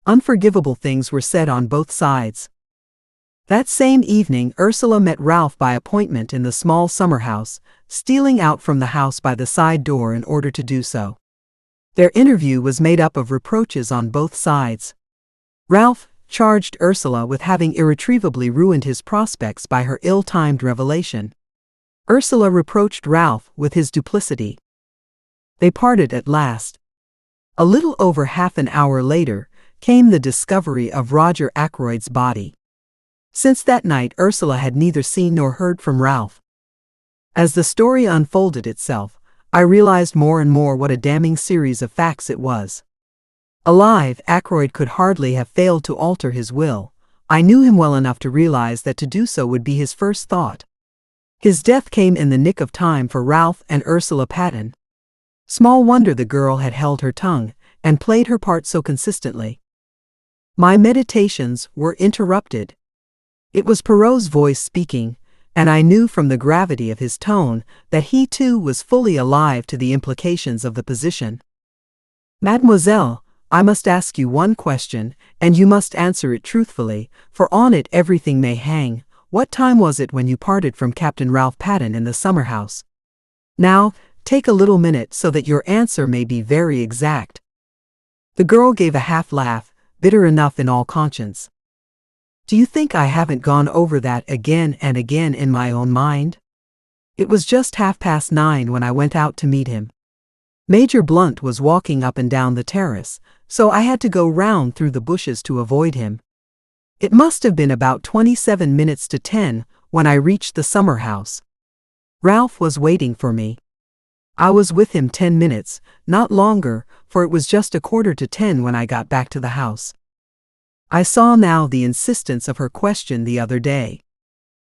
Unforgivable things were said on both sides. That same evening, Ursula met Ralph by appointment in the small summer house, stealing out from the house by the side door in order to do so. Their interview was made up of reproaches on both sides. Ralph charged Ursula with having irretrievably ruined his prospects by her ill-timed revelation. Ursula reproached Ralph with his duplicity. They parted at last. A little over half an hour later came the discovery of Roger Ackroyd's body. Since that night, Ursula had neither seen nor heard from Ralph. As the story unfolded itself, I realized more and more what a damning series of facts it was. Alive, Ackroyd could hardly have failed to alter his will. I knew him well enough to realize that to do so would be his first thought. His death came in the nick of time for Ralph and Ursula Patton. Small wonder the girl had held her tongue and played her part so consistently. My meditations were interrupted. It was Poirot's voice speaking, and I knew from the gravity of his tone that he too was fully alive to the implications of the position. "Mademoiselle, I must ask you one question, and you must answer it truthfully, for on it everything may hang. What time was it when you parted from Captain Ralph Patton in the summer house? Now, take a little minute so that your answer may be very exact." The girl gave a half laugh, bitter enough in all conscience. "Do you think I haven't gone over that again and again in my own mind? It was just 9:30 when I went out to meet him. Major Blunt was walking up and down the terrace, so I had to go round through the bushes to avoid him. It must have been about 27 minutes to 10 when I reached the summer house. Ralph was waiting for me. I was with him 10 minutes, not longer, for it was just 9:45 when I got back to the house." I saw now the insistence of her question the other day.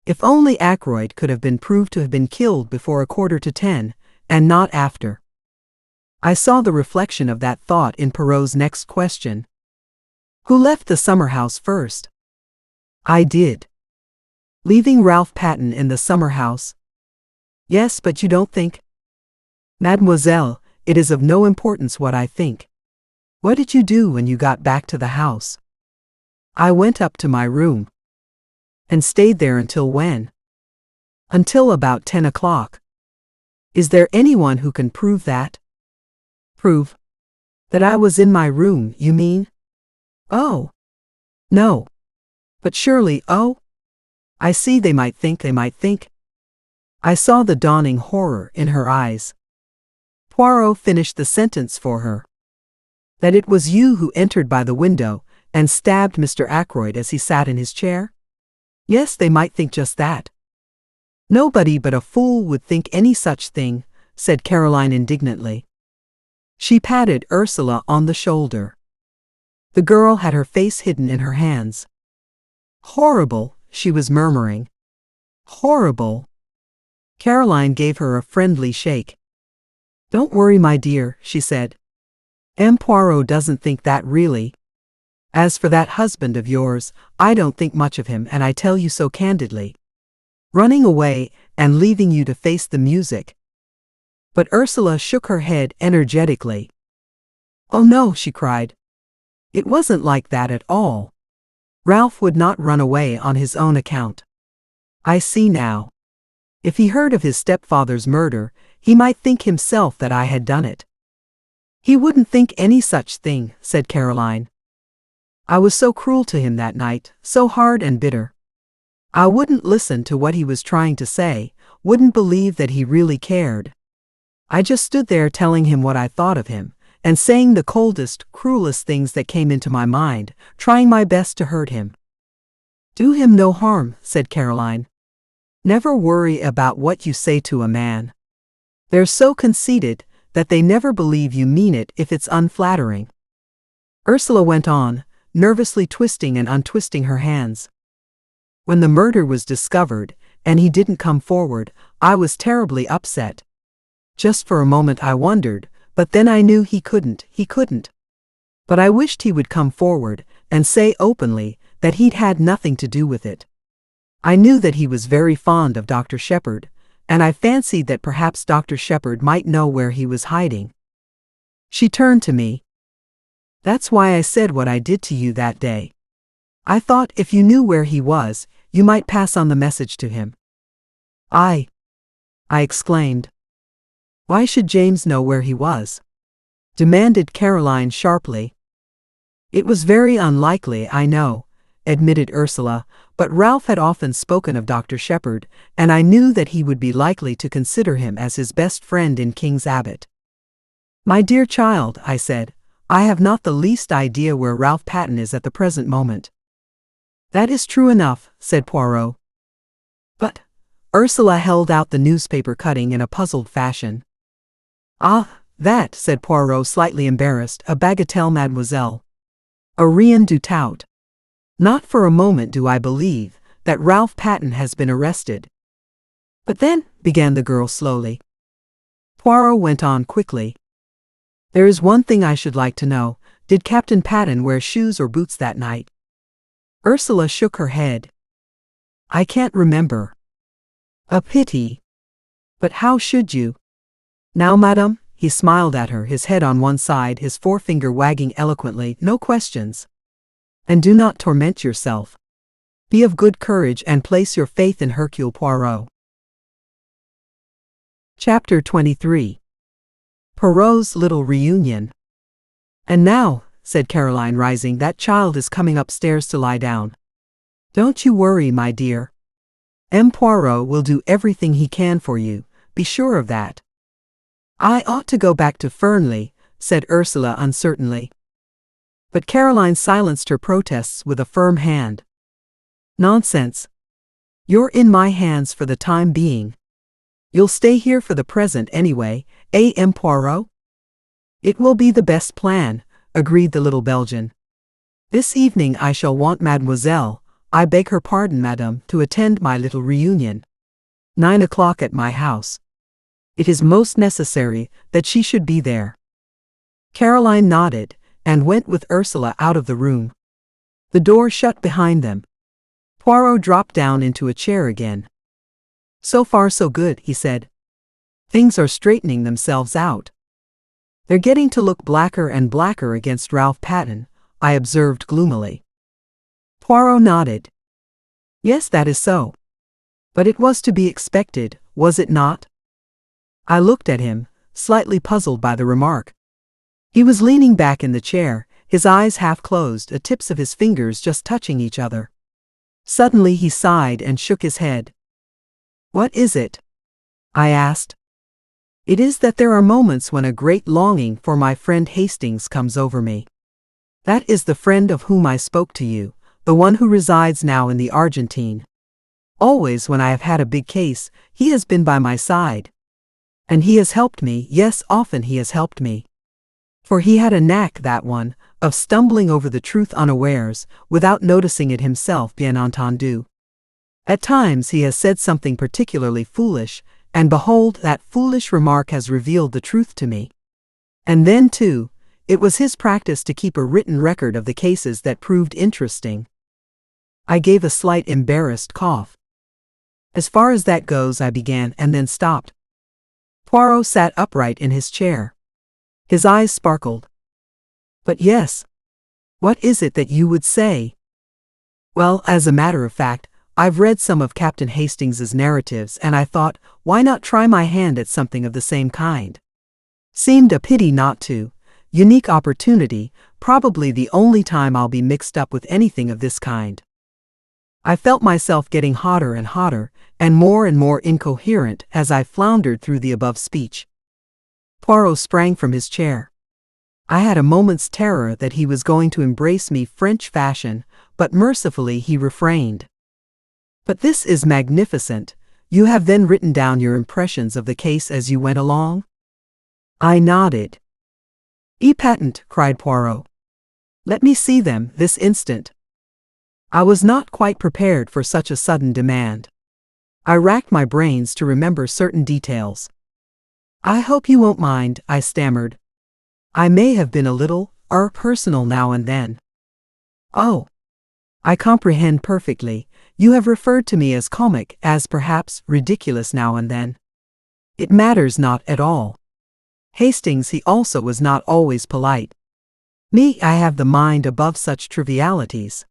If only Ackroyd could have been proved to have been killed before 9:45, and not after. I saw the reflection of that thought in Poirot's next question. "Who left the summer house first?" "I did." "Leaving Ralph Patton in the summer house?" "Yes, but you don't think—" "Mademoiselle, it is of no importance what I think. What did you do when you got back to the house?" "I went up to my room." "And stayed there until when?" "Until about 10 o'clock. "Is there anyone who can prove that?" "Prove? That I was in my room, you mean?" "Oh. No. But surely, oh? I see, they might think. I saw the dawning horror in her eyes. Poirot finished the sentence for her. "That it was you who entered by the window and stabbed Mr. Ackroyd as he sat in his chair?" "Yes, they might think just that." "Nobody but a fool would think any such thing," said Caroline indignantly. She patted Ursula on the shoulder. The girl had her face hidden in her hands. "Horrible," she was murmuring. "Horrible." Caroline gave her a friendly shake. "Don't worry, my dear," she said. "M. Poirot doesn't think that really. As for that husband of yours, I don't think much of him, and I tell you so candidly. Running away and leaving you to face the music." But Ursula shook her head energetically. "Oh no," she cried. "It wasn't like that at all. Ralph would not run away on his own account. I see now. If he heard of his stepfather's murder, he might think himself that I had done it." "He wouldn't think any such thing," said Caroline. "I was so cruel to him that night, so hard and bitter. I wouldn't listen to what he was trying to say, wouldn't believe that he really cared. I just stood there telling him what I thought of him, and saying the coldest, cruelest things that came into my mind, trying my best to hurt him." "Do him no harm," said Caroline. "Never worry about what you say to a man. They're so conceited that they never believe you mean it if it's unflattering." Ursula went on, nervously twisting and untwisting her hands. "When the murder was discovered, and he didn't come forward, I was terribly upset. Just for a moment I wondered, but then I knew he couldn't. But I wished he would come forward and say openly that he'd had nothing to do with it. I knew that he was very fond of Dr. Shepherd, and I fancied that perhaps Dr. Shepherd might know where he was hiding. She turned to me. "That's why I said what I did to you that day. I thought if you knew where he was, you might pass on the message to him." I exclaimed. "Why should James know where he was?" demanded Caroline sharply. "It was very unlikely, I know," admitted Ursula, "but Ralph had often spoken of Dr. Shepherd, and I knew that he would be likely to consider him as his best friend in King's Abbot." "My dear child," I said, "I have not the least idea where Ralph Patten is at the present moment." "That is true enough," said Poirot. "But—" Ursula held out the newspaper cutting in a puzzled fashion. "Ah, that," said Poirot, slightly embarrassed, "a bagatelle, mademoiselle. A rien du tout. Not for a moment do I believe that Ralph Patten has been arrested." "But then," began the girl slowly. Poirot went on quickly. "There is one thing I should like to know. Did Captain Patten wear shoes or boots that night?" Ursula shook her head. "I can't remember." "A pity. But how should you? Now, madame," he smiled at her, his head on one side, his forefinger wagging eloquently, "no questions. And do not torment yourself. Be of good courage and place your faith in Hercule Poirot." Chapter 23. Poirot's Little Reunion. "And now," said Caroline, rising, "that child is coming upstairs to lie down. Don't you worry, my dear. M. Poirot will do everything he can for you, be sure of that." "I ought to go back to Fernley," said Ursula uncertainly. But Caroline silenced her protests with a firm hand. "Nonsense. You're in my hands for the time being. You'll stay here for the present anyway, M. Poirot?" "It will be the best plan," agreed the little Belgian. "This evening I shall want Mademoiselle, I beg her pardon, madame, to attend my little reunion. 9 o'clock at my house. It is most necessary that she should be there." Caroline nodded, and went with Ursula out of the room. The door shut behind them. Poirot dropped down into a chair again. "So far so good," he said. "Things are straightening themselves out." "They're getting to look blacker and blacker against Ralph Patten," I observed gloomily. Poirot nodded. "Yes, that is so. But it was to be expected, was it not?" I looked at him, slightly puzzled by the remark. He was leaning back in the chair, his eyes half closed, the tips of his fingers just touching each other. Suddenly he sighed and shook his head. "What is it?" I asked. "It is that there are moments when a great longing for my friend Hastings comes over me. That is the friend of whom I spoke to you, the one who resides now in the Argentine. Always when I have had a big case, he has been by my side. And he has helped me, yes, often he has helped me. For he had a knack, that one, of stumbling over the truth unawares, without noticing it himself, bien entendu. At times he has said something particularly foolish, and behold, that foolish remark has revealed the truth to me. And then, too, it was his practice to keep a written record of the cases that proved interesting." I gave a slight embarrassed cough. "As far as that goes," I began, and then stopped. Poirot sat upright in his chair. His eyes sparkled. "But yes. What is it that you would say?" "Well, as a matter of fact, I've read some of Captain Hastings's narratives, and I thought, why not try my hand at something of the same kind? Seemed a pity not to. Unique opportunity, probably the only time I'll be mixed up with anything of this kind." I felt myself getting hotter and more incoherent as I floundered through the above speech. Poirot sprang from his chair. I had a moment's terror that he was going to embrace me French fashion, but mercifully he refrained. "But this is magnificent. You have then written down your impressions of the case as you went along?" I nodded. "Epatant," cried Poirot. "Let me see them, this instant." I was not quite prepared for such a sudden demand. I racked my brains to remember certain details. "I hope you won't mind," I stammered. "I may have been a little, personal now and then." "Oh, I comprehend perfectly. You have referred to me as comic, as perhaps ridiculous now and then. It matters not at all. Hastings, he also was not always polite. Me, I have the mind above such trivialities.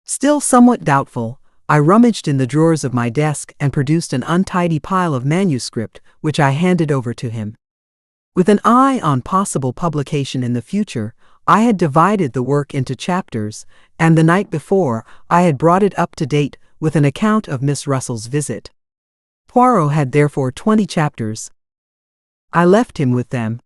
Still somewhat doubtful, I rummaged in the drawers of my desk and produced an untidy pile of manuscript, which I handed over to him. With an eye on possible publication in the future, I had divided the work into chapters, and the night before, I had brought it up to date with an account of Miss Russell's visit. Poirot had therefore 20 chapters. I left him with them.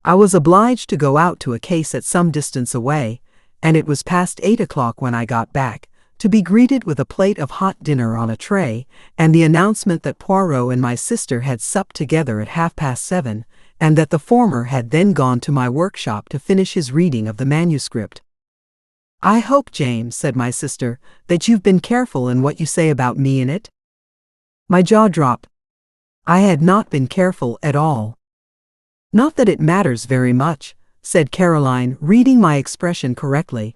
I was obliged to go out to a case at some distance away, and it was past 8 o'clock when I got back, to be greeted with a plate of hot dinner on a tray, and the announcement that Poirot and my sister had supped together at 7:30, and that the former had then gone to my workshop to finish his reading of the manuscript. "I hope, James," said my sister, "that you've been careful in what you say about me in it?" My jaw dropped. I had not been careful at all. "Not that it matters very much," said Caroline, reading my expression correctly.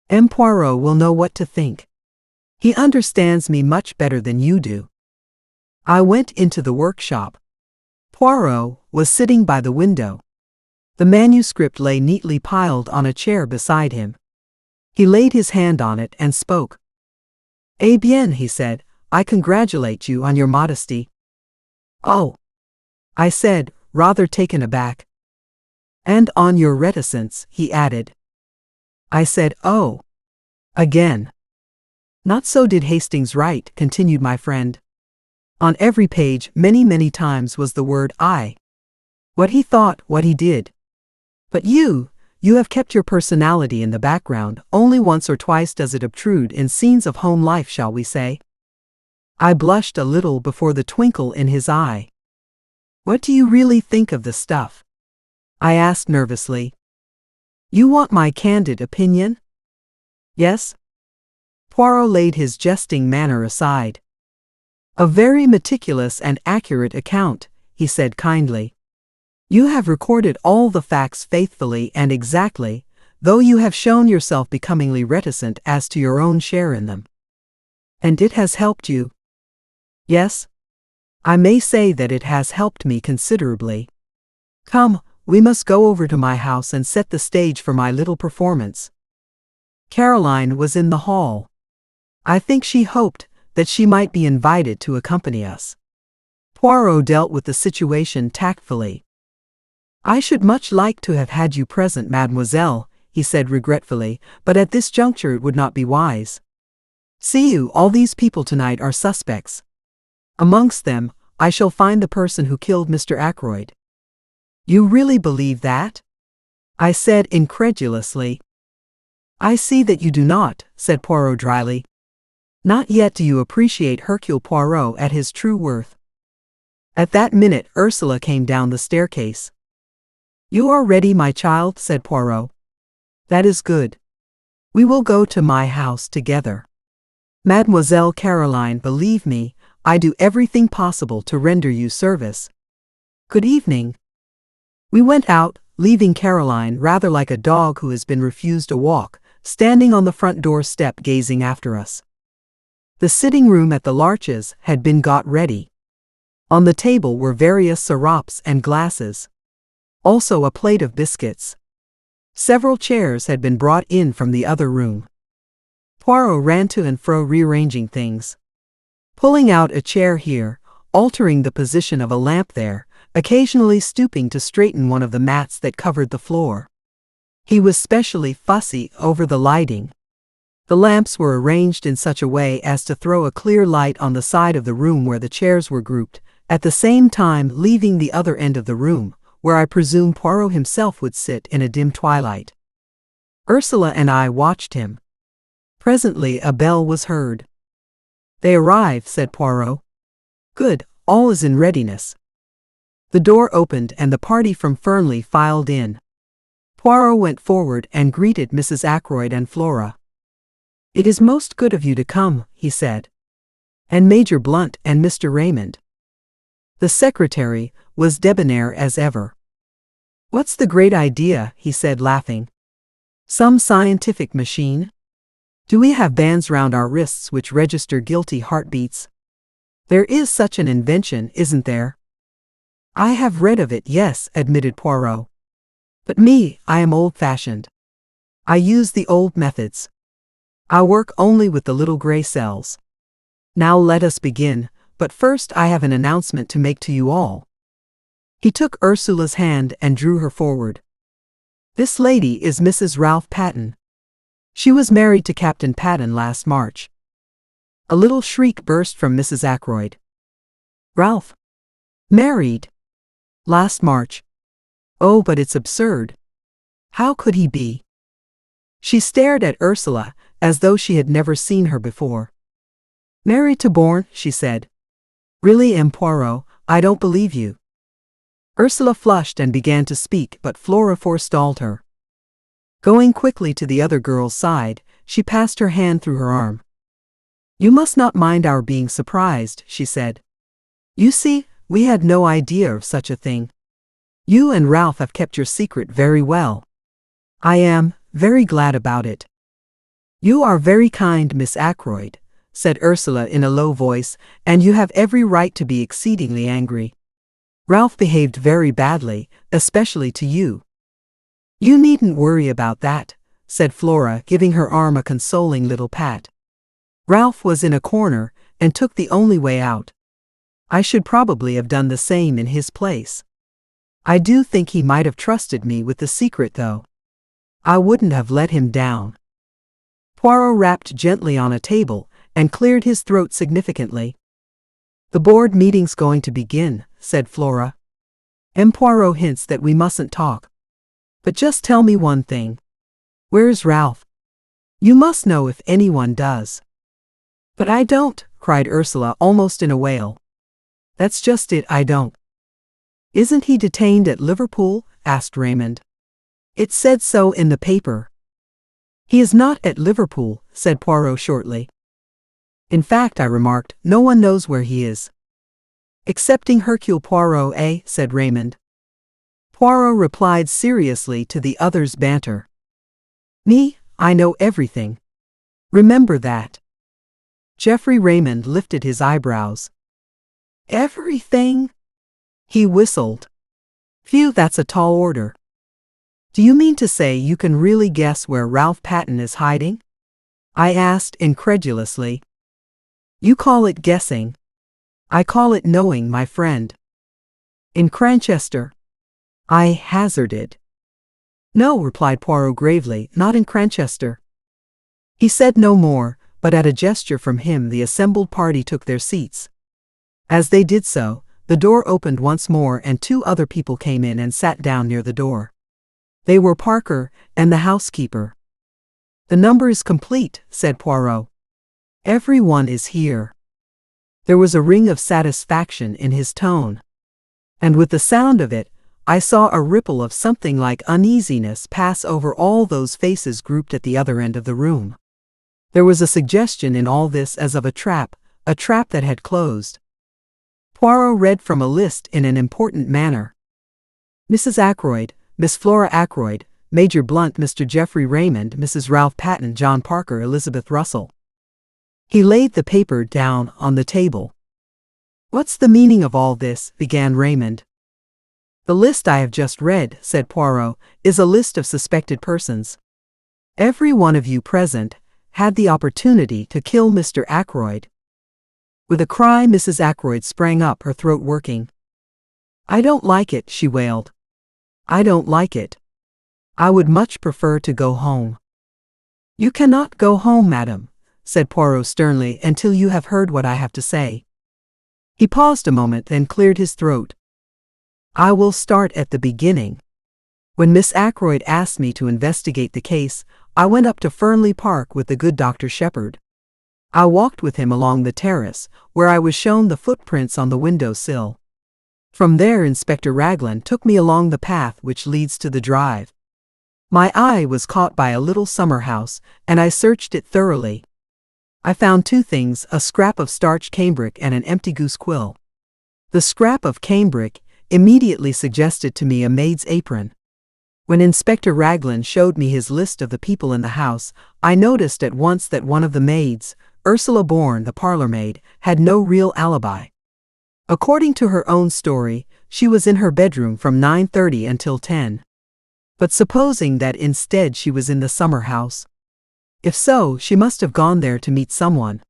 "M. Poirot will know what to think. He understands me much better than you do." I went into the workshop. Poirot was sitting by the window. The manuscript lay neatly piled on a chair beside him. He laid his hand on it and spoke. "Eh bien," he said, "I congratulate you on your modesty." "Oh," I said, rather taken aback. "And on your reticence," he added. I said, "Oh," again. "Not so did Hastings write," continued my friend. "On every page many times was the word I. What he thought, what he did. But you have kept your personality in the background. Only once or twice does it obtrude in scenes of home life, shall we say?" I blushed a little before the twinkle in his eye. "What do you really think of the stuff?" I asked nervously. "You want my candid opinion?" "Yes." Poirot laid his jesting manner aside. "A very meticulous and accurate account," he said kindly. "You have recorded all the facts faithfully and exactly, though you have shown yourself becomingly reticent as to your own share in them. And it has helped you." "Yes. I may say that it has helped me considerably. Come, we must go over to my house and set the stage for my little performance." Caroline was in the hall. I think she hoped that she might be invited to accompany us. Poirot dealt with the situation tactfully. "I should much like to have had you present, mademoiselle," he said regretfully, "but at this juncture it would not be wise. See you, all these people tonight are suspects. Amongst them, I shall find the person who killed Mr. Ackroyd." "You really believe that?" I said incredulously. "I see that you do not," said Poirot dryly. "Not yet do you appreciate Hercule Poirot at his true worth." At that minute Ursula came down the staircase. "You are ready, my child," said Poirot. "That is good. We will go to my house together. Mademoiselle Caroline, believe me, I do everything possible to render you service. Good evening." We went out, leaving Caroline rather like a dog who has been refused a walk, standing on the front door step gazing after us. The sitting room at the Larches had been got ready. On the table were various syrops and glasses. Also a plate of biscuits. Several chairs had been brought in from the other room. Poirot ran to and fro rearranging things. Pulling out a chair here, altering the position of a lamp there, occasionally stooping to straighten one of the mats that covered the floor. He was specially fussy over the lighting. The lamps were arranged in such a way as to throw a clear light on the side of the room where the chairs were grouped, at the same time leaving the other end of the room, where I presume Poirot himself would sit in a dim twilight. Ursula and I watched him. Presently a bell was heard. "They arrive," said Poirot. "Good, all is in readiness." The door opened and the party from Fernley filed in. Poirot went forward and greeted Mrs. Ackroyd and Flora. "It is most good of you to come," he said. "And Major Blunt and Mr. Raymond." The secretary was debonair as ever. "What's the great idea?" he said laughing. "Some scientific machine?" Do we have bands round our wrists which register guilty heartbeats? There is such an invention, isn't there? I have read of it, yes, admitted Poirot. But me, I am old-fashioned. I use the old methods. I work only with the little gray cells. Now let us begin, but first I have an announcement to make to you all. He took Ursula's hand and drew her forward. This lady is Mrs. Ralph Patten. She was married to Captain Patten last March. A little shriek burst from Mrs. Ackroyd. Ralph? Married? Last March? Oh, but it's absurd. How could he be? She stared at Ursula, as though she had never seen her before. Married to Bourne, she said. Really, M. Poirot, I don't believe you. Ursula flushed and began to speak, but Flora forestalled her. Going quickly to the other girl's side, she passed her hand through her arm. You must not mind our being surprised, she said. You see, we had no idea of such a thing. You and Ralph have kept your secret very well. I am very glad about it. You are very kind, Miss Ackroyd, said Ursula in a low voice, and you have every right to be exceedingly angry. Ralph behaved very badly, especially to you. You needn't worry about that, said Flora, giving her arm a consoling little pat. Ralph was in a corner and took the only way out. I should probably have done the same in his place. I do think he might have trusted me with the secret, though. I wouldn't have let him down. Poirot rapped gently on a table and cleared his throat significantly. The board meeting's going to begin, said Flora. M. Poirot hints that we mustn't talk. But just tell me one thing. Where's Ralph? You must know if anyone does. But I don't, cried Ursula almost in a wail. That's just it, I don't. Isn't he detained at Liverpool? Asked Raymond. It said so in the paper. He is not at Liverpool, said Poirot shortly. In fact, I remarked, no one knows where he is. Excepting Hercule Poirot, eh? Said Raymond. Poirot replied seriously to the other's banter. Me, I know everything. Remember that. Geoffrey Raymond lifted his eyebrows. Everything? He whistled. Phew, that's a tall order. Do you mean to say you can really guess where Ralph Patten is hiding? I asked incredulously. You call it guessing. I call it knowing, my friend. In Cranchester? I hazarded. No, replied Poirot gravely, not in Cranchester. He said no more, but at a gesture from him the assembled party took their seats. As they did so, the door opened once more and two other people came in and sat down near the door. They were Parker and the housekeeper. The number is complete, said Poirot. Everyone is here. There was a ring of satisfaction in his tone. And with the sound of it, I saw a ripple of something like uneasiness pass over all those faces grouped at the other end of the room. There was a suggestion in all this as of a trap that had closed. Poirot read from a list in an important manner. Mrs. Ackroyd, Miss Flora Ackroyd, Major Blunt, Mr. Geoffrey Raymond, Mrs. Ralph Patten, John Parker, Elizabeth Russell. He laid the paper down on the table. What's the meaning of all this? Began Raymond. The list I have just read, said Poirot, is a list of suspected persons. Every one of you present had the opportunity to kill Mr. Ackroyd. With a cry, Mrs. Ackroyd sprang up, her throat working. I don't like it, she wailed. I don't like it. I would much prefer to go home. You cannot go home, madam, said Poirot sternly, until you have heard what I have to say. He paused a moment, then cleared his throat. I will start at the beginning. When Miss Ackroyd asked me to investigate the case, I went up to Fernley Park with the good Dr. Shepherd. I walked with him along the terrace, where I was shown the footprints on the window sill. From there Inspector Raglan took me along the path which leads to the drive. My eye was caught by a little summer house, and I searched it thoroughly. I found two things, a scrap of starched cambric and an empty goose quill. The scrap of cambric immediately suggested to me a maid's apron. When Inspector Raglan showed me his list of the people in the house, I noticed at once that one of the maids, Ursula Bourne, the parlour-maid, had no real alibi. According to her own story, she was in her bedroom from 9:30 until 10. But supposing that instead she was in the summer house? If so, she must have gone there to meet someone.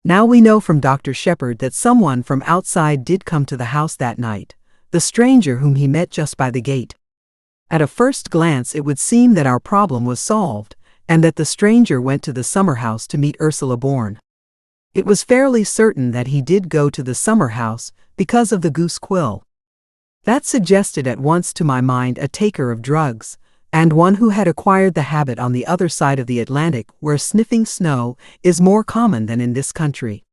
Now we know from Dr. Shepherd that someone from outside did come to the house that night, the stranger whom he met just by the gate. At a first glance it would seem that our problem was solved, and that the stranger went to the summer house to meet Ursula Bourne. It was fairly certain that he did go to the summer house because of the goose quill. That suggested at once to my mind a taker of drugs, and one who had acquired the habit on the other side of the Atlantic, where sniffing snow is more common than in this country.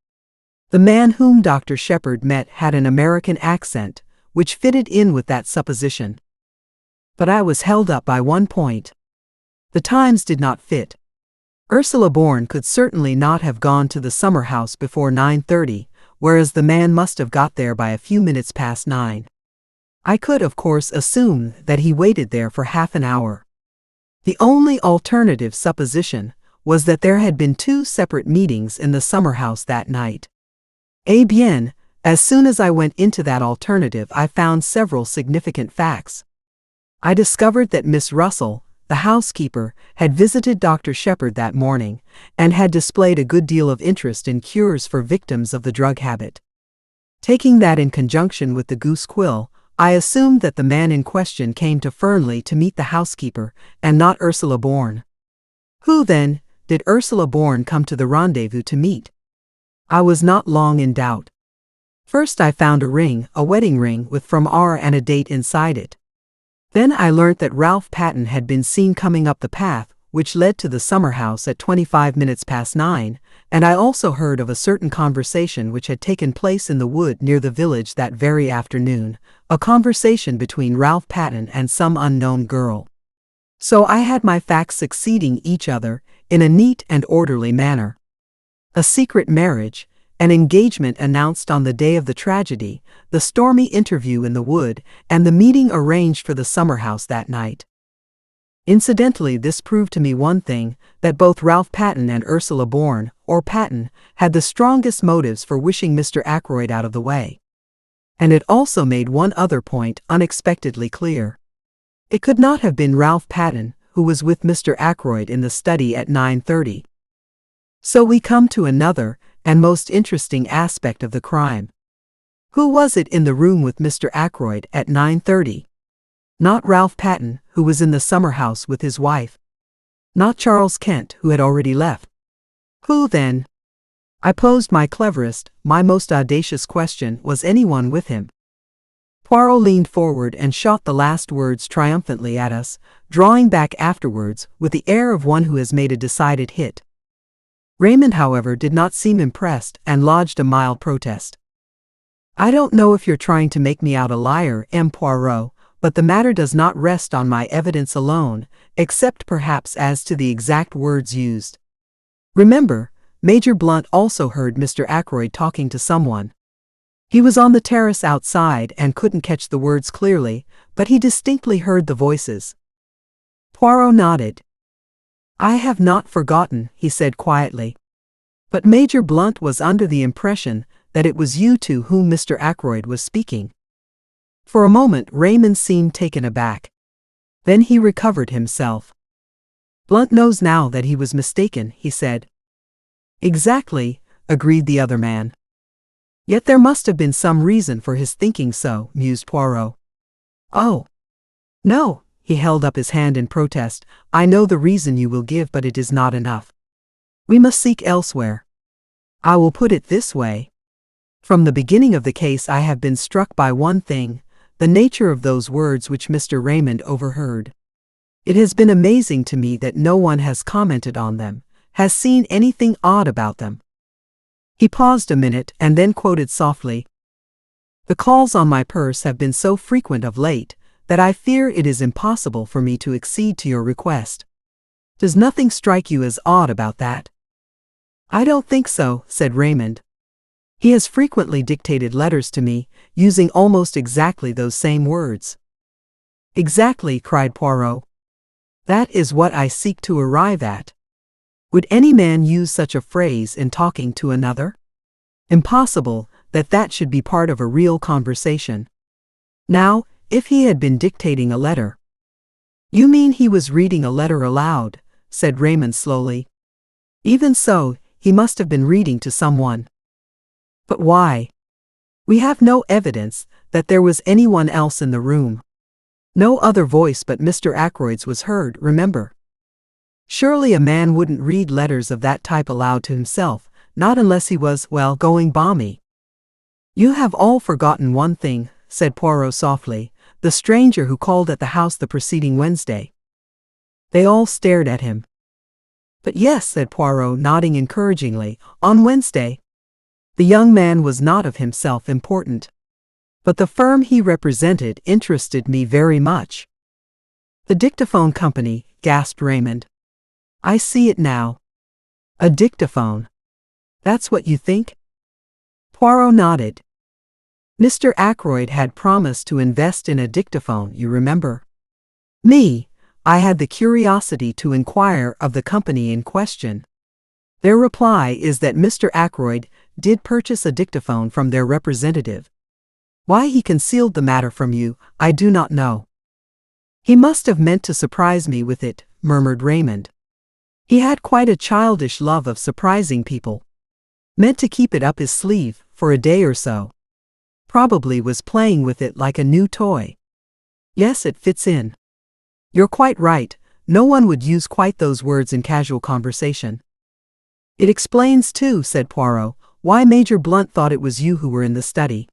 The man whom Dr. Shepherd met had an American accent, which fitted in with that supposition. But I was held up by one point. The times did not fit. Ursula Bourne could certainly not have gone to the summer house before 9:30, whereas the man must have got there by a few minutes past 9. I could, of course, assume that he waited there for half an hour. The only alternative supposition was that there had been two separate meetings in the summer house that night. Eh bien, as soon as I went into that alternative, I found several significant facts. I discovered that Miss Russell, the housekeeper, had visited Dr. Shepherd that morning, and had displayed a good deal of interest in cures for victims of the drug habit. Taking that in conjunction with the goose quill, I assumed that the man in question came to Fernley to meet the housekeeper, and not Ursula Bourne. Who, then, did Ursula Bourne come to the rendezvous to meet? I was not long in doubt. First I found a ring, a wedding ring with from R and a date inside it. Then I learnt that Ralph Patten had been seen coming up the path which led to the summer house at 25 minutes past 9, and I also heard of a certain conversation which had taken place in the wood near the village that very afternoon, a conversation between Ralph Patten and some unknown girl. So I had my facts succeeding each other in a neat and orderly manner. A secret marriage, an engagement announced on the day of the tragedy, the stormy interview in the wood, and the meeting arranged for the summer house that night. Incidentally, this proved to me one thing, that both Ralph Patten and Ursula Bourne, or Patten, had the strongest motives for wishing Mr. Ackroyd out of the way. And it also made one other point unexpectedly clear. It could not have been Ralph Patten who was with Mr. Ackroyd in the study at 9:30. So we come to another and most interesting aspect of the crime. Who was it in the room with Mr. Ackroyd at 9:30? Not Ralph Patten, who was in the summer house with his wife. Not Charles Kent, who had already left. Who then? I posed my cleverest, my most audacious question: was anyone with him? Poirot leaned forward and shot the last words triumphantly at us, drawing back afterwards with the air of one who has made a decided hit. Raymond, however, did not seem impressed and lodged a mild protest. I don't know if you're trying to make me out a liar, M. Poirot, but the matter does not rest on my evidence alone, except perhaps as to the exact words used. Remember, Major Blunt also heard Mr. Ackroyd talking to someone. He was on the terrace outside and couldn't catch the words clearly, but he distinctly heard the voices. Poirot nodded. I have not forgotten, he said quietly. But Major Blunt was under the impression that it was you to whom Mr. Ackroyd was speaking. For a moment Raymond seemed taken aback. Then he recovered himself. Blunt knows now that he was mistaken, he said. Exactly, agreed the other man. Yet there must have been some reason for his thinking so, mused Poirot. Oh, no, he held up his hand in protest. I know the reason you will give, but it is not enough. We must seek elsewhere. I will put it this way. From the beginning of the case I have been struck by one thing, the nature of those words which Mr. Raymond overheard. It has been amazing to me that no one has commented on them, has seen anything odd about them. He paused a minute and then quoted softly. The calls on my purse have been so frequent of late that I fear it is impossible for me to accede to your request. Does nothing strike you as odd about that? I don't think so, said Raymond. He has frequently dictated letters to me, using almost exactly those same words. Exactly, cried Poirot. That is what I seek to arrive at. Would any man use such a phrase in talking to another? Impossible that should be part of a real conversation. Now, if he had been dictating a letter. You mean he was reading a letter aloud, said Raymond slowly. Even so, he must have been reading to someone. But why? We have no evidence that there was anyone else in the room. No other voice but Mr. Ackroyd's was heard, remember. Surely a man wouldn't read letters of that type aloud to himself, not unless he was, well, going balmy. You have all forgotten one thing, said Poirot softly, the stranger who called at the house the preceding Wednesday. They all stared at him. But yes, said Poirot, nodding encouragingly, on Wednesday. The young man was not of himself important. But the firm he represented interested me very much. The dictaphone company, gasped Raymond. I see it now. A dictaphone. That's what you think? Poirot nodded. Mr. Ackroyd had promised to invest in a dictaphone, you remember. I had the curiosity to inquire of the company in question. Their reply is that Mr. Ackroyd did purchase a dictaphone from their representative. Why he concealed the matter from you, I do not know. He must have meant to surprise me with it, murmured Raymond. He had quite a childish love of surprising people. Meant to keep it up his sleeve for a day or so. Probably was playing with it like a new toy. Yes, it fits in. You're quite right, no one would use quite those words in casual conversation. It explains too, said Poirot, why Major Blunt thought it was you who were in the study.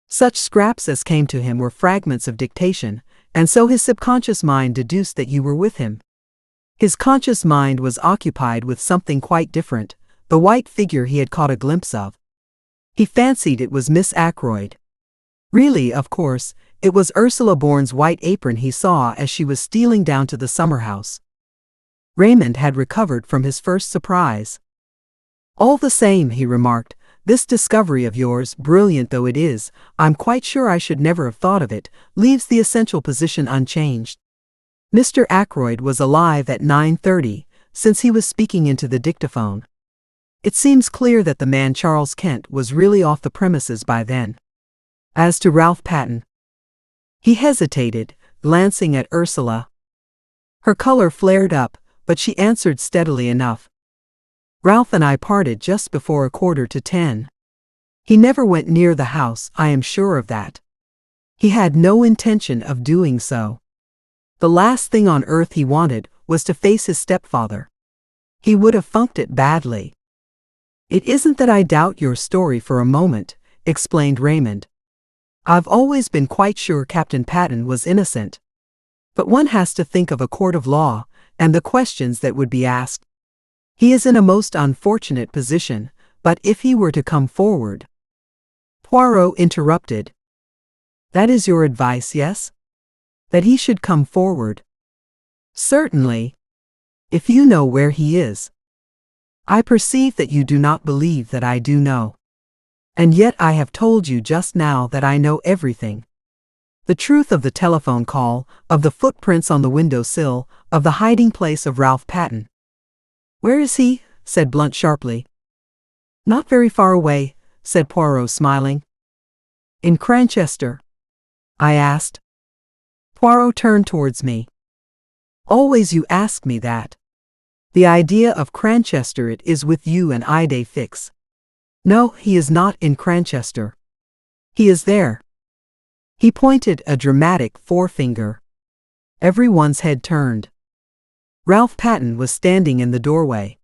Such scraps as came to him were fragments of dictation, and so his subconscious mind deduced that you were with him. His conscious mind was occupied with something quite different, the white figure he had caught a glimpse of. He fancied it was Miss Ackroyd. Really, of course, it was Ursula Bourne's white apron he saw as she was stealing down to the summer house. Raymond had recovered from his first surprise. All the same, he remarked, this discovery of yours, brilliant though it is, I'm quite sure I should never have thought of it, leaves the essential position unchanged. Mr. Ackroyd was alive at 9:30, since he was speaking into the dictaphone. It seems clear that the man Charles Kent was really off the premises by then. As to Ralph Patten. He hesitated, glancing at Ursula. Her color flared up, but she answered steadily enough. Ralph and I parted just before 9:45. He never went near the house, I am sure of that. He had no intention of doing so. The last thing on earth he wanted was to face his stepfather. He would have funked it badly. It isn't that I doubt your story for a moment, explained Raymond. I've always been quite sure Captain Patten was innocent. But one has to think of a court of law, and the questions that would be asked. He is in a most unfortunate position, but if he were to come forward. Poirot interrupted. That is your advice, yes? That he should come forward? Certainly. If you know where he is. I perceive that you do not believe that I do know. And yet I have told you just now that I know everything. The truth of the telephone call, of the footprints on the window sill, of the hiding place of Ralph Patten. Where is he? Said Blunt sharply. Not very far away, said Poirot smiling. In Cranchester? I asked. Poirot turned towards me. Always you ask me that. The idea of Cranchester it is with you an idée fixe. No, he is not in Cranchester. He is there. He pointed a dramatic forefinger. Everyone's head turned. Ralph Patten was standing in the doorway.